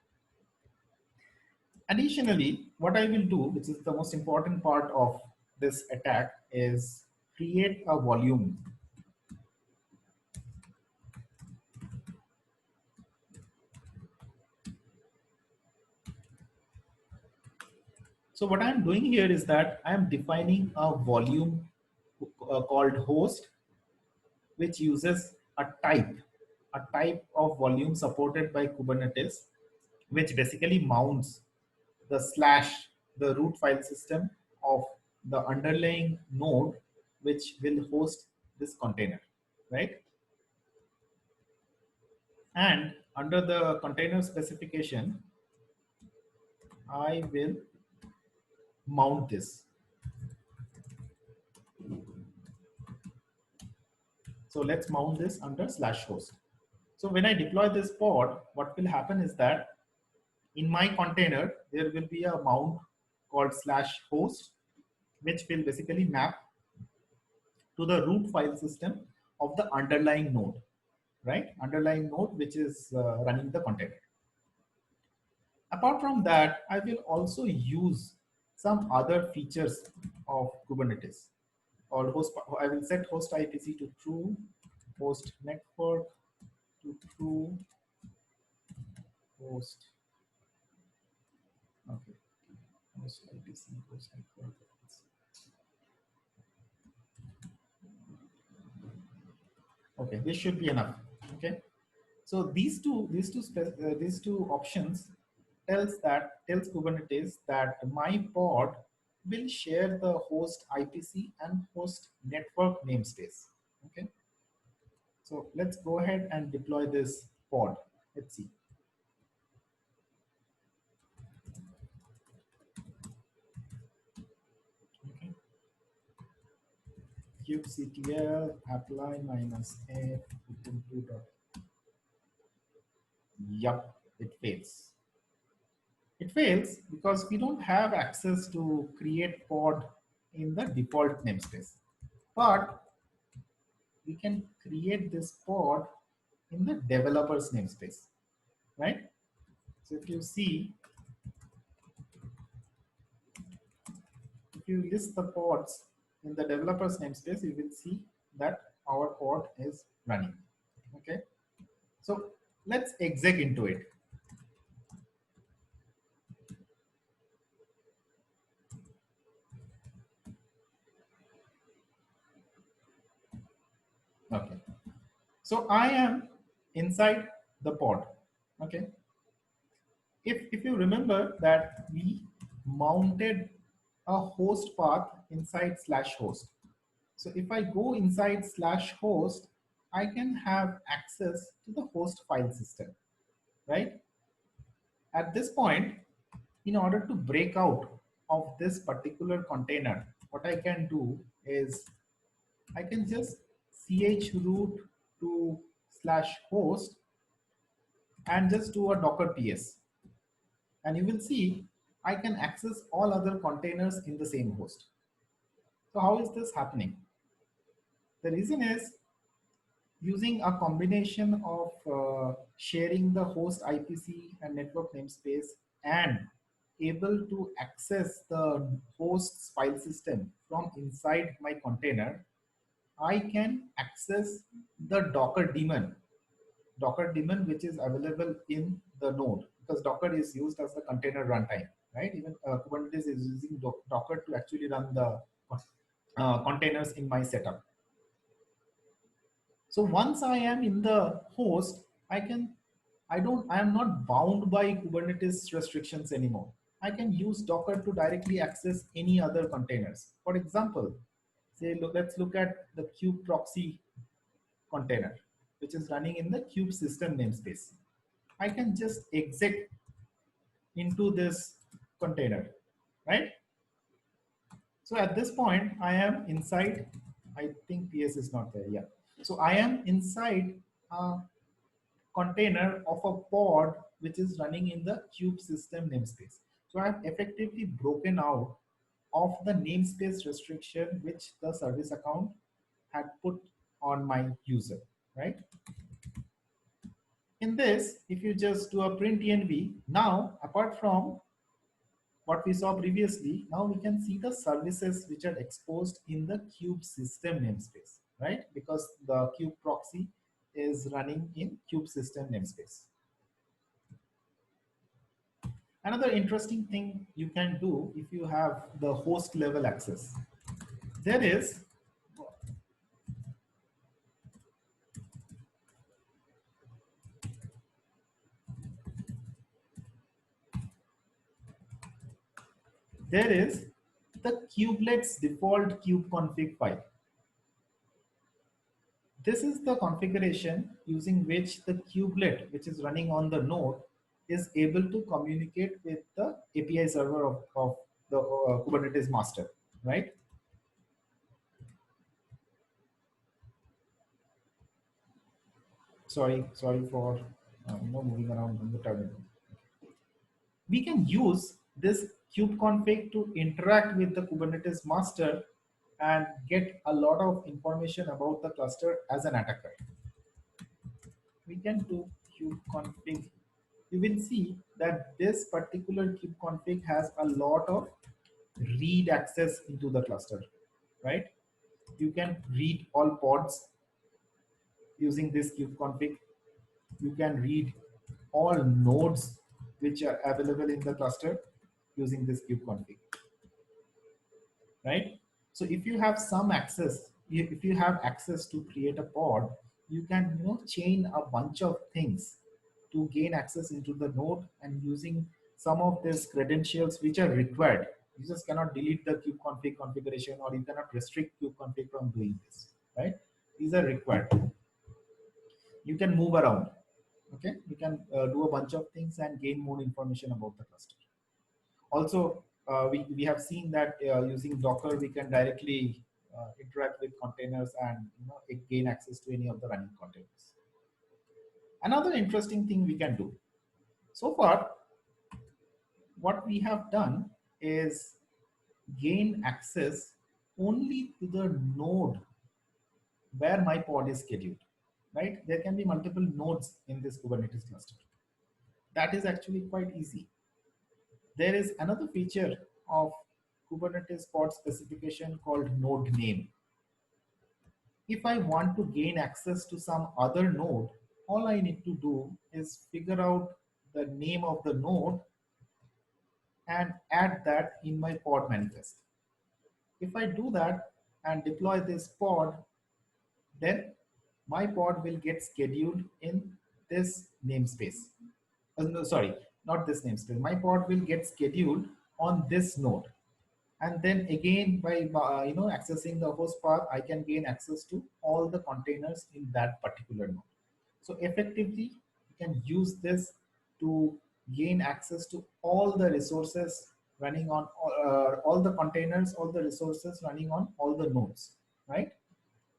Additionally, what I will do, which is the most important part of this attack, is create a volume. So what I'm doing here is that I'm defining a volume called host, which uses a type of volume supported by Kubernetes, which basically mounts the slash, the root file system of the underlying node, which will host this container, right? And under the container specification, I will mount this. So let's mount this under slash host. So when I deploy this pod, what will happen is that in my container, there will be a mount called slash host, which will basically map to the root file system of the underlying node, right? Underlying node, which is running the container. Apart from that, I will also use some other features of Kubernetes. Or host, I will set host IPC to true, host network to true, host, okay, host IPC, host network. Okay, this should be enough. Okay, so these two options tells Kubernetes that my pod will share the host IPC and host network namespace. Okay, so let's go ahead and deploy this pod. Let's see. Okay, kubectl apply -f ubuntu dot. Yup, it fails. It fails because we don't have access to create pod in the default namespace. But we can create this pod in the developer's namespace, right? So if you see, if you list the pods in the developer's namespace, you will see that our pod is running, okay? So let's exec into it. Okay, so I am inside the pod, okay? If you remember that we mounted a host path inside slash host. So if I go inside slash host, I can have access to the host file system, right? At this point, in order to break out of this particular container, what I can do is I can just chroot to slash host and just do a docker ps. And you will see I can access all other containers in the same host. So how is this happening? The reason is using a combination of sharing the host IPC and network namespace and able to access the host's file system from inside my container, I can access the Docker daemon which is available in the node, because Docker is used as the container runtime, right? Even Kubernetes is using Docker to actually run the containers in my setup. So once I am in the host, I am not bound by Kubernetes restrictions anymore. I can use Docker to directly access any other containers. For example, say, let's look at the kube proxy container, which is running in the kube system namespace. I can just exec into this container, right? So at this point, I am inside, I think PS is not there, yeah. So I am inside a container of a pod which is running in the kube system namespace. So I have effectively broken out of the namespace restriction which the service account had put on my user, right? In this, if you just do a print env, now apart from what we saw previously, now we can see the services which are exposed in the kube system namespace, right? Because the kube proxy is running in kube system namespace. Another interesting thing you can do if you have the host level access, there is the kubelet's default kubeconfig file. This is the configuration using which the kubelet, which is running on the node, is able to communicate with the API server of the Kubernetes master, right? Sorry for moving around in the terminal. We can use this kubeconfig to interact with the Kubernetes master and get a lot of information about the cluster as an attacker. We can do kubeconfig. You will see that this particular kubeconfig has a lot of read access into the cluster, right? You can read all pods using this kubeconfig. You can read all nodes which are available in the cluster using this kubeconfig, right? So if you have some access, if you have access to create a pod, you can chain a bunch of things to gain access into the node, and using some of these credentials which are required. You just cannot delete the kubeconfig configuration, or you cannot restrict kubeconfig from doing this, right? These are required. You can move around, okay? You can do a bunch of things and gain more information about the cluster. Also, we have seen that using Docker, we can directly interact with containers and gain access to any of the running containers. Another interesting thing we can do. So far, what we have done is gain access only to the node where my pod is scheduled, right? There can be multiple nodes in this Kubernetes cluster. That is actually quite easy. There is another feature of Kubernetes pod specification called node name. If I want to gain access to some other node, all I need to do is figure out the name of the node and add that in my pod manifest. If I do that and deploy this pod, then my pod will get scheduled in this namespace. No, sorry, not this namespace. My pod will get scheduled on this node. And then again, by accessing the host path, I can gain access to all the containers in that particular node. So effectively, you can use this to gain access to all the resources running on all the containers, all the resources running on all the nodes, right?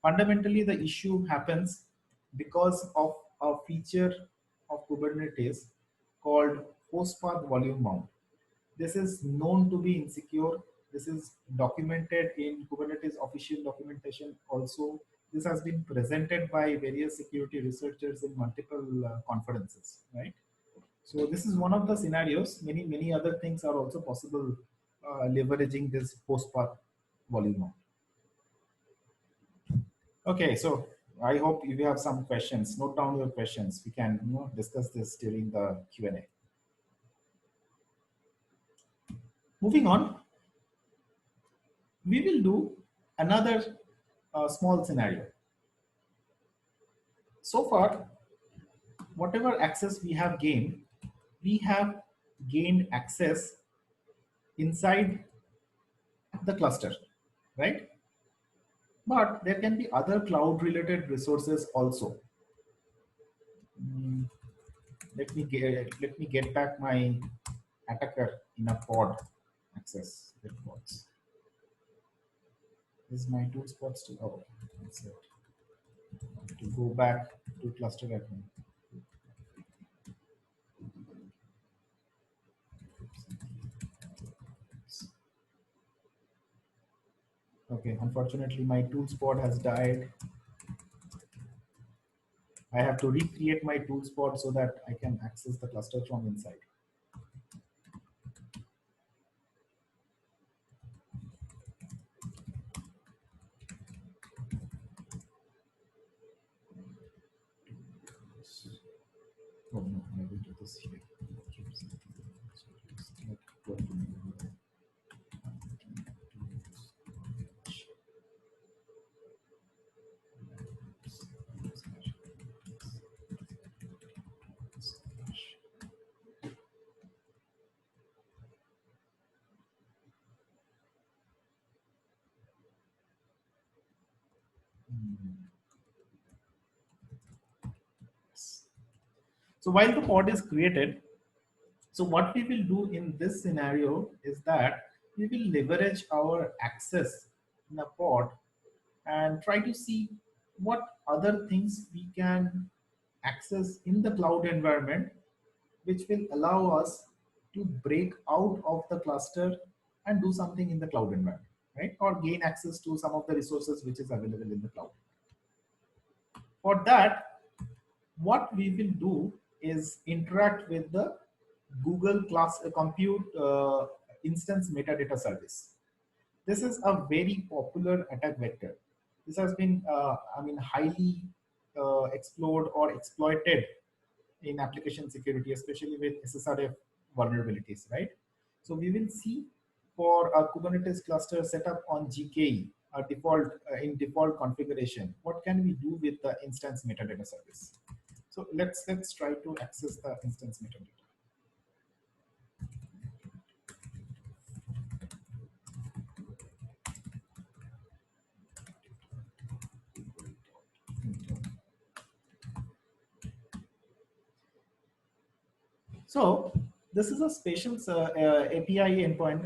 Fundamentally, the issue happens because of a feature of Kubernetes called host path volume mount. This is known to be insecure. This is documented in Kubernetes official documentation also. This has been presented by various security researchers in multiple conferences, right? So this is one of the scenarios. Many other things are also possible leveraging this host path volume mount. Okay, so I hope if you have some questions, note down your questions. We can discuss this during the Q&A. Moving on, we will do another small scenario. So far, whatever access we have gained access inside the cluster, right? But there can be other cloud related resources also. Let me get back my attacker in a pod access pods. Is my tool spot still? Oh, that's it. To go back to cluster admin. Okay, unfortunately my tools pod has died. I have to recreate my tools pod so that I can access the cluster from inside. this here. So while the pod is created, so what we will do in this scenario is that we will leverage our access in a pod and try to see what other things we can access in the cloud environment, which will allow us to break out of the cluster and do something in the cloud environment, right? Or gain access to some of the resources which is available in the cloud. For that, what we will do is interact with the Google class compute instance metadata service. This is a very popular attack vector. This has been, highly explored or exploited in application security, especially with SSRF vulnerabilities, right? So we will see for a Kubernetes cluster set up on GKE, a default in default configuration, what can we do with the instance metadata service? So let's try to access the instance metadata. So this is a spatial API endpoint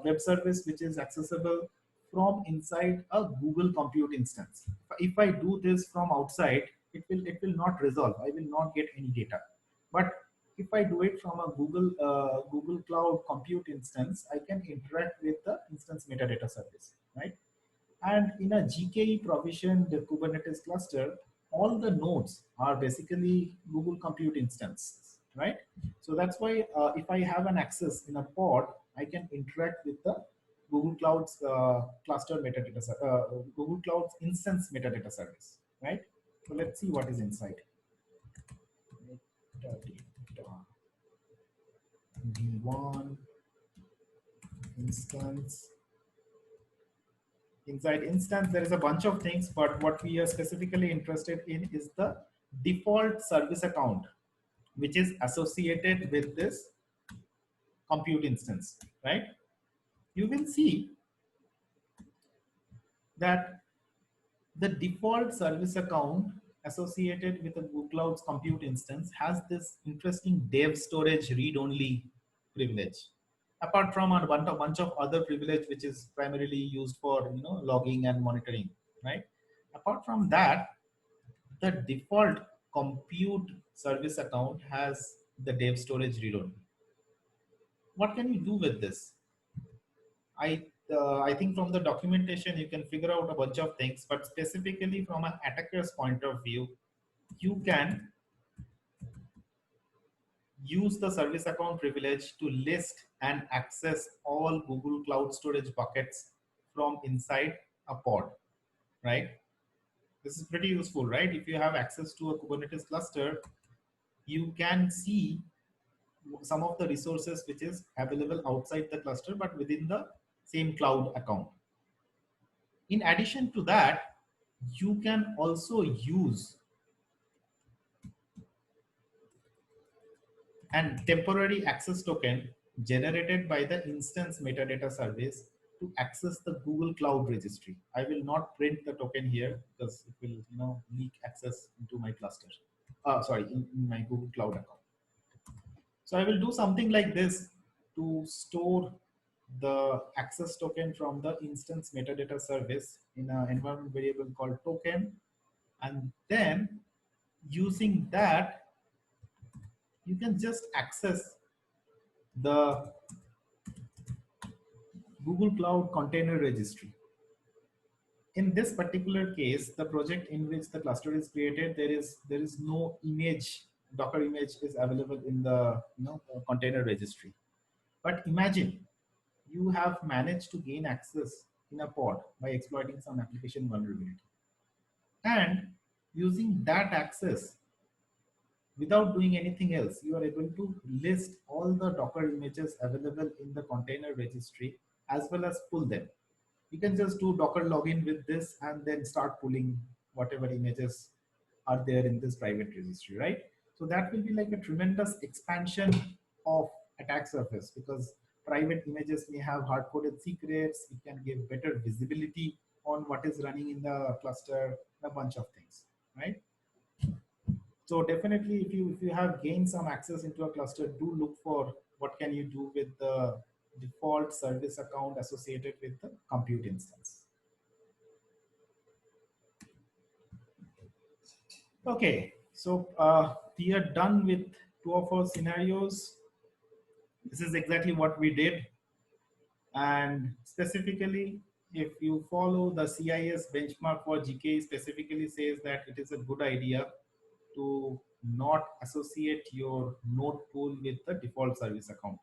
web service which is accessible from inside a Google Compute instance. If I do this from outside, it will not resolve. I will not get any data. But if I do it from a Google Cloud Compute instance, I can interact with the instance metadata service, right? And in a GKE provisioned Kubernetes cluster, all the nodes are basically Google Compute instances, right? So that's why if I have an access in a pod, I can interact with the Google Cloud's cluster metadata, Google Cloud's instance metadata service, right? So let's see what is inside. Metadata. V1 instance. Inside instance, there is a bunch of things, but what we are specifically interested in is the default service account, which is associated with this compute instance, right? You will see that the default service account associated with a Google Cloud's compute instance has this interesting dev storage read-only privilege. Apart from a bunch of other privilege, which is primarily used for logging and monitoring, right? Apart from that, the default compute service account has the dev storage read-only. What can you do with this? I think from the documentation you can figure out a bunch of things, but specifically from an attacker's point of view, you can use the service account privilege to list and access all Google Cloud Storage buckets from inside a pod, right? This is pretty useful, right? If you have access to a Kubernetes cluster, you can see some of the resources which is available outside the cluster, but within the same cloud account. In addition to that, you can also use an temporary access token generated by the instance metadata service to access the Google Cloud registry. I will not print the token here because it will leak access into my cluster. In my Google Cloud account. So I will do something like this to store the access token from the instance metadata service in an environment variable called token. And then using that, you can just access the Google Cloud Container Registry. In this particular case, the project in which the cluster is created, there is no image, Docker image is available in the container registry. But imagine you have managed to gain access in a pod by exploiting some application vulnerability. And using that access, without doing anything else, you are able to list all the Docker images available in the container registry as well as pull them. You can just do Docker login with this and then start pulling whatever images are there in this private registry, right? So that will be like a tremendous expansion of attack surface, because private images may have hard-coded secrets. It can give better visibility on what is running in the cluster, a bunch of things, right? So definitely, if you have gained some access into a cluster, do look for what can you do with the default service account associated with the compute instance. Okay, so we are done with two of our scenarios. This is exactly what we did. And specifically, if you follow the CIS benchmark for GKE, specifically says that it is a good idea to not associate your node pool with the default service account.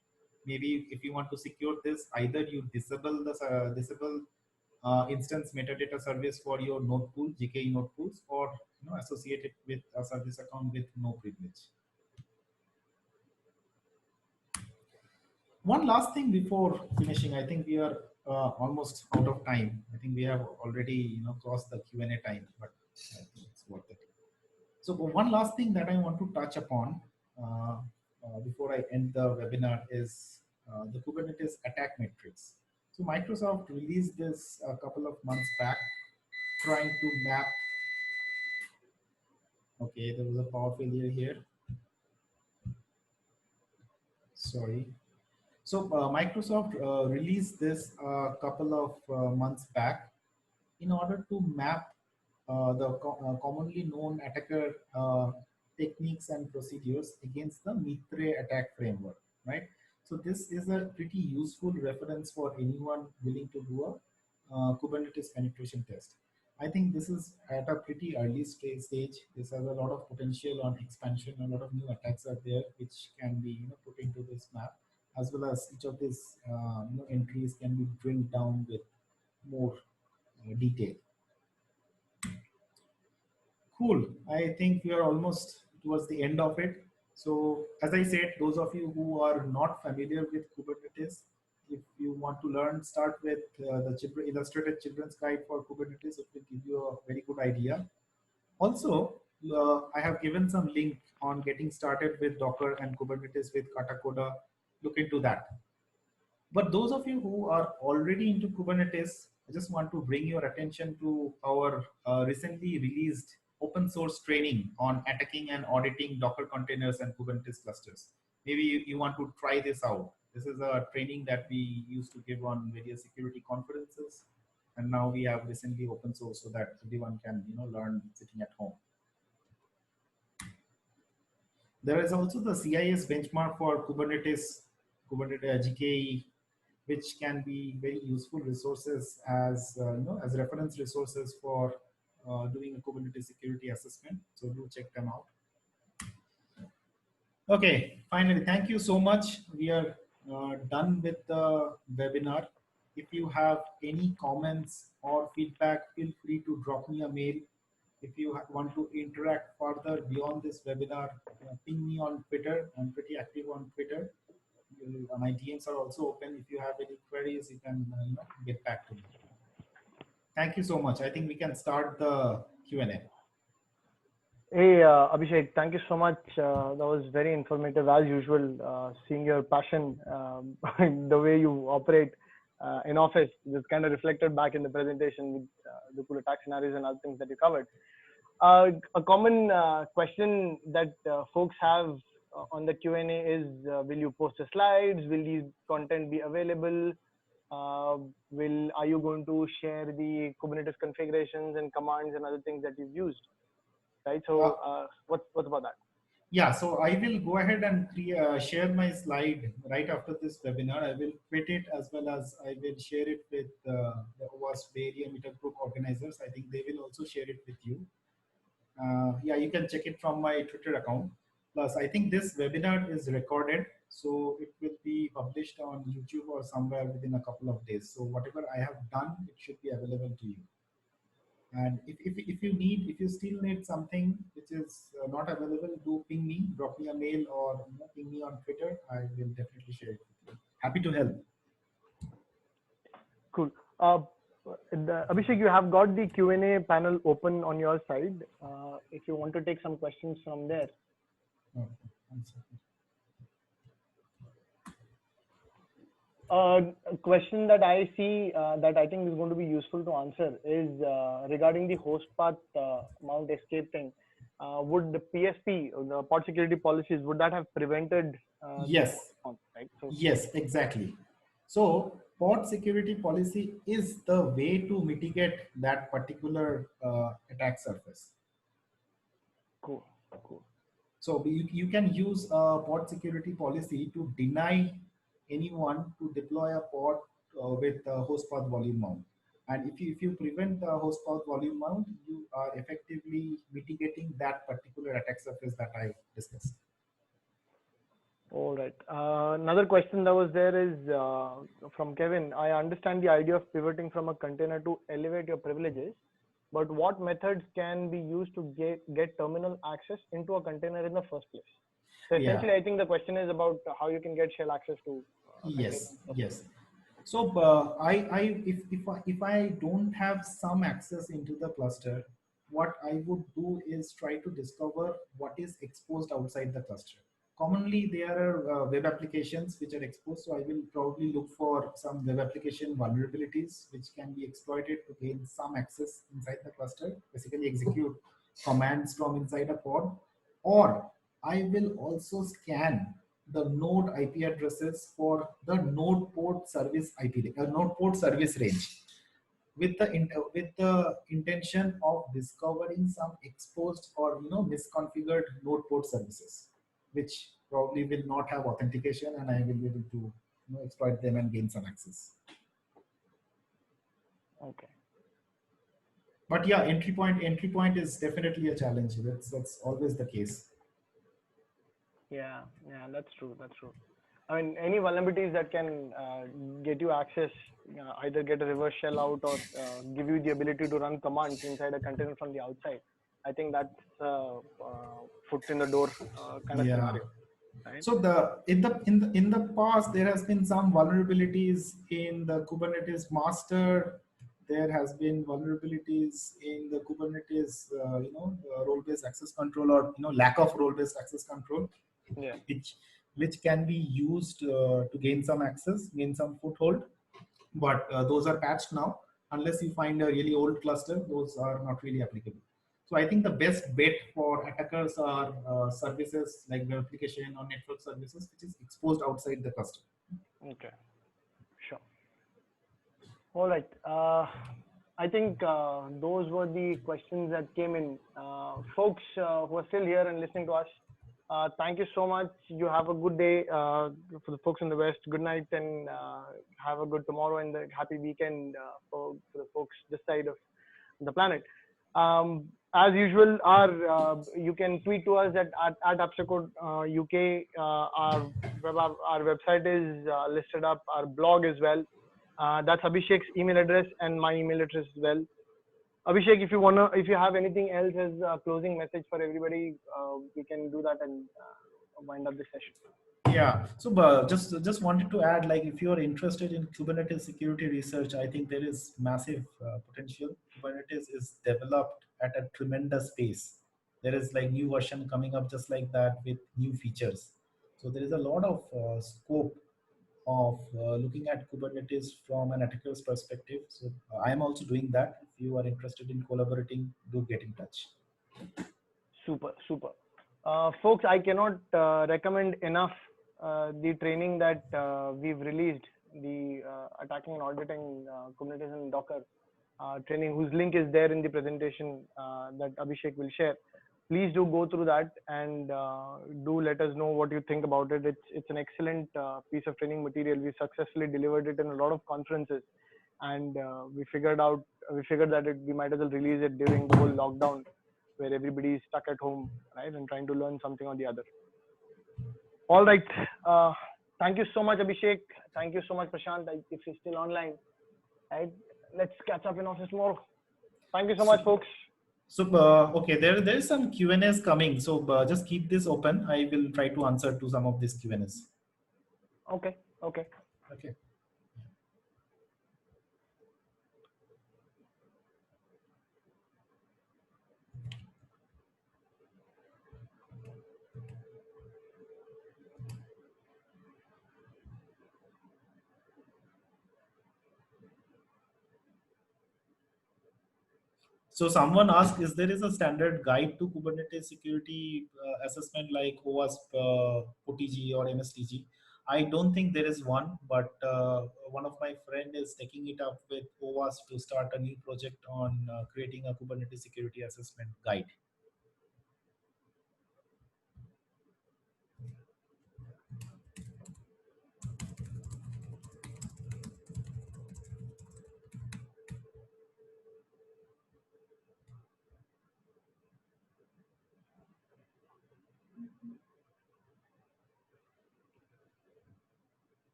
Maybe if you want to secure this, either you disable the instance metadata service for your node pool, GKE node pools, or associate it with a service account with no privilege. One last thing before finishing, I think we are almost out of time. I think we have already crossed the Q&A time, but I think it's worth it. So one last thing that I want to touch upon before I end the webinar is the Kubernetes attack matrix. So Microsoft released this a couple of months back, trying to map. Okay, there was a power failure here. Sorry. So Microsoft released this a couple of months back in order to map the commonly known attacker techniques and procedures against the Mitre attack framework, right? So this is a pretty useful reference for anyone willing to do a Kubernetes penetration test. I think this is at a pretty early stage. This has a lot of potential on expansion. A lot of new attacks are there which can be put into this map, as well as each of these entries can be drilled down with more detail. Cool. I think we are almost towards the end of it. So as I said, those of you who are not familiar with Kubernetes, if you want to learn, start with the Illustrated Children's Guide for Kubernetes. It will give you a very good idea. Also, I have given some link on getting started with Docker and Kubernetes with Katacoda. Look into that. But those of you who are already into Kubernetes, I just want to bring your attention to our recently released open source training on attacking and auditing Docker containers and Kubernetes clusters. Maybe you want to try this out. This is a training that we used to give on various security conferences, and now we have recently open source so that everyone can learn sitting at home. There is also the CIS benchmark for Kubernetes GKE, which can be very useful resources as as reference resources for doing a Kubernetes security assessment. So do check them out. Okay, finally, thank you so much. We are done with the webinar. If you have any comments or feedback, feel free to drop me a mail. If you want to interact further beyond this webinar, ping me on Twitter. I'm pretty active on Twitter. My DMs are also open. If you have any queries, you can get back to me. Thank you so much. I think we can start the Q&A. Hey, Abhishek, thank you so much. That was very informative as usual. Seeing your passion, the way you operate in office, this kind of reflected back in the presentation with the cool attack scenarios and other things that you covered. A common question that folks have on the Q&A is, will you post the slides? Will these content be available? Are you going to share the Kubernetes configurations and commands and other things that you've used? Right. So what about that? Yeah, so I will go ahead and share my slide right after this webinar. I will tweet it as well as I will share it with the OWASP Bay Area Meetup Group organizers. I think they will also share it with you. Yeah, you can check it from my Twitter account. Plus, I think this webinar is recorded, so it will be published on YouTube or somewhere within a couple of days. So whatever I have done, it should be available to you. And if you still need something which is not available, do ping me, drop me a mail, or ping me on Twitter. I will definitely share it with you. Happy to help. Cool. Abhishek, you have got the Q&A panel open on your side. If you want to take some questions from there. Okay, one second. A question that I see that I think is going to be useful to answer is regarding the host path mount escape thing. Would the PSP, the pod security policies, would that have prevented Yes. the host mount, right? So, Yes, exactly. So pod security policy is the way to mitigate that particular attack surface. cool, cool. So you can use a pod security policy to deny anyone to deploy a pod with a host path volume mount. And if you prevent the host path volume mount, you are effectively mitigating that particular attack surface that I discussed. All right. Another question that was there is from Kevin. I understand the idea of pivoting from a container to elevate your privileges, but what methods can be used to get terminal access into a container in the first place? So Yeah. essentially, I think the question is about how you can get shell access to. Yes, yes. So if I don't have some access into the cluster, what I would do is try to discover what is exposed outside the cluster. Commonly, there are web applications which are exposed, so I will probably look for some web application vulnerabilities which can be exploited to gain some access inside the cluster, basically execute commands from inside a pod, or I will also scan the node IP addresses for the node port service node port service range with the intention of discovering some exposed or misconfigured node port services, which probably will not have authentication, and I will be able to exploit them and gain some access. Okay. But yeah, entry point is definitely a challenge. That's always the case. Yeah, that's true. That's true. I mean, any vulnerabilities that can get you access, either get a reverse shell out or give you the ability to run commands inside a container from the outside. I think that's foot in the door kind of scenario. Right? So in the past, there has been some vulnerabilities in the Kubernetes master. There has been vulnerabilities in the Kubernetes, role-based access control, or lack of role-based access control, yeah, which can be used to gain some access, gain some foothold. But those are patched now. Unless you find a really old cluster, those are not really applicable. So I think the best bet for attackers are services like web application or network services, which is exposed outside the cluster. Okay, sure. All right. I think those were the questions that came in. Folks who are still here and listening to us, thank you so much. You have a good day. For the folks in the West, good night, and have a good tomorrow and a happy weekend for the folks this side of the planet. As usual, you can tweet to us at AppSecOde UK. Our website is listed up. Our blog as well. That's Abhishek's email address and my email address as well. Abhishek, if you have anything else as a closing message for everybody, we can do that and wind up the session. Yeah, so just wanted to add, like, if you are interested in Kubernetes security research, I think there is massive potential. Kubernetes is developed at a tremendous pace. There is like new version coming up just like that with new features. So there is a lot of scope of looking at Kubernetes from an attacker's perspective. So I am also doing that. If you are interested in collaborating, do get in touch. Super. Folks, I cannot recommend enough the training that we've released, the attacking and auditing Kubernetes and Docker training, whose link is there in the presentation that Abhishek will share. Please do go through that and do let us know what you think about it. It's an excellent piece of training material. We successfully delivered it in a lot of conferences, and we figured that we might as well release it during the whole lockdown, where everybody is stuck at home, right, and trying to learn something or the other. All right. Thank you so much, Abhishek. Thank you so much, Prashant, if you're still online. Right. Let's catch up in office tomorrow. Thank you so much, folks. So, okay, there is some Q&As coming. So just keep this open. I will try to answer to some of these Q&As. Okay. Okay. So someone asked, is there is a standard guide to Kubernetes security assessment like OWASP, OTG or MSTG? I don't think there is one, but one of my friend is taking it up with OWASP to start a new project on creating a Kubernetes security assessment guide.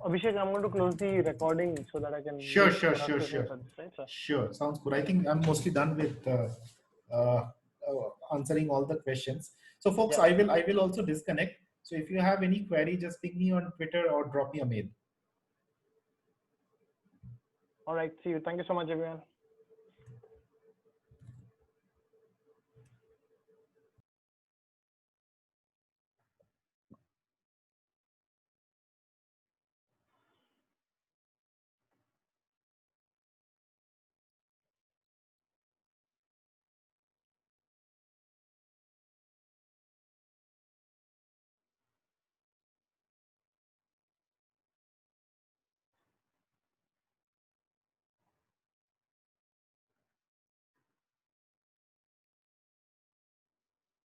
Abhishek, I'm going to close the recording so that I can Sure, make sure, ask sure, questions sure. at this, right? So, Sure, sounds good. I think I'm mostly done with answering all the questions. So, folks, yeah. I will also disconnect. So, if you have any query, just ping me on Twitter or drop me a mail. All right. See you. Thank you so much, everyone.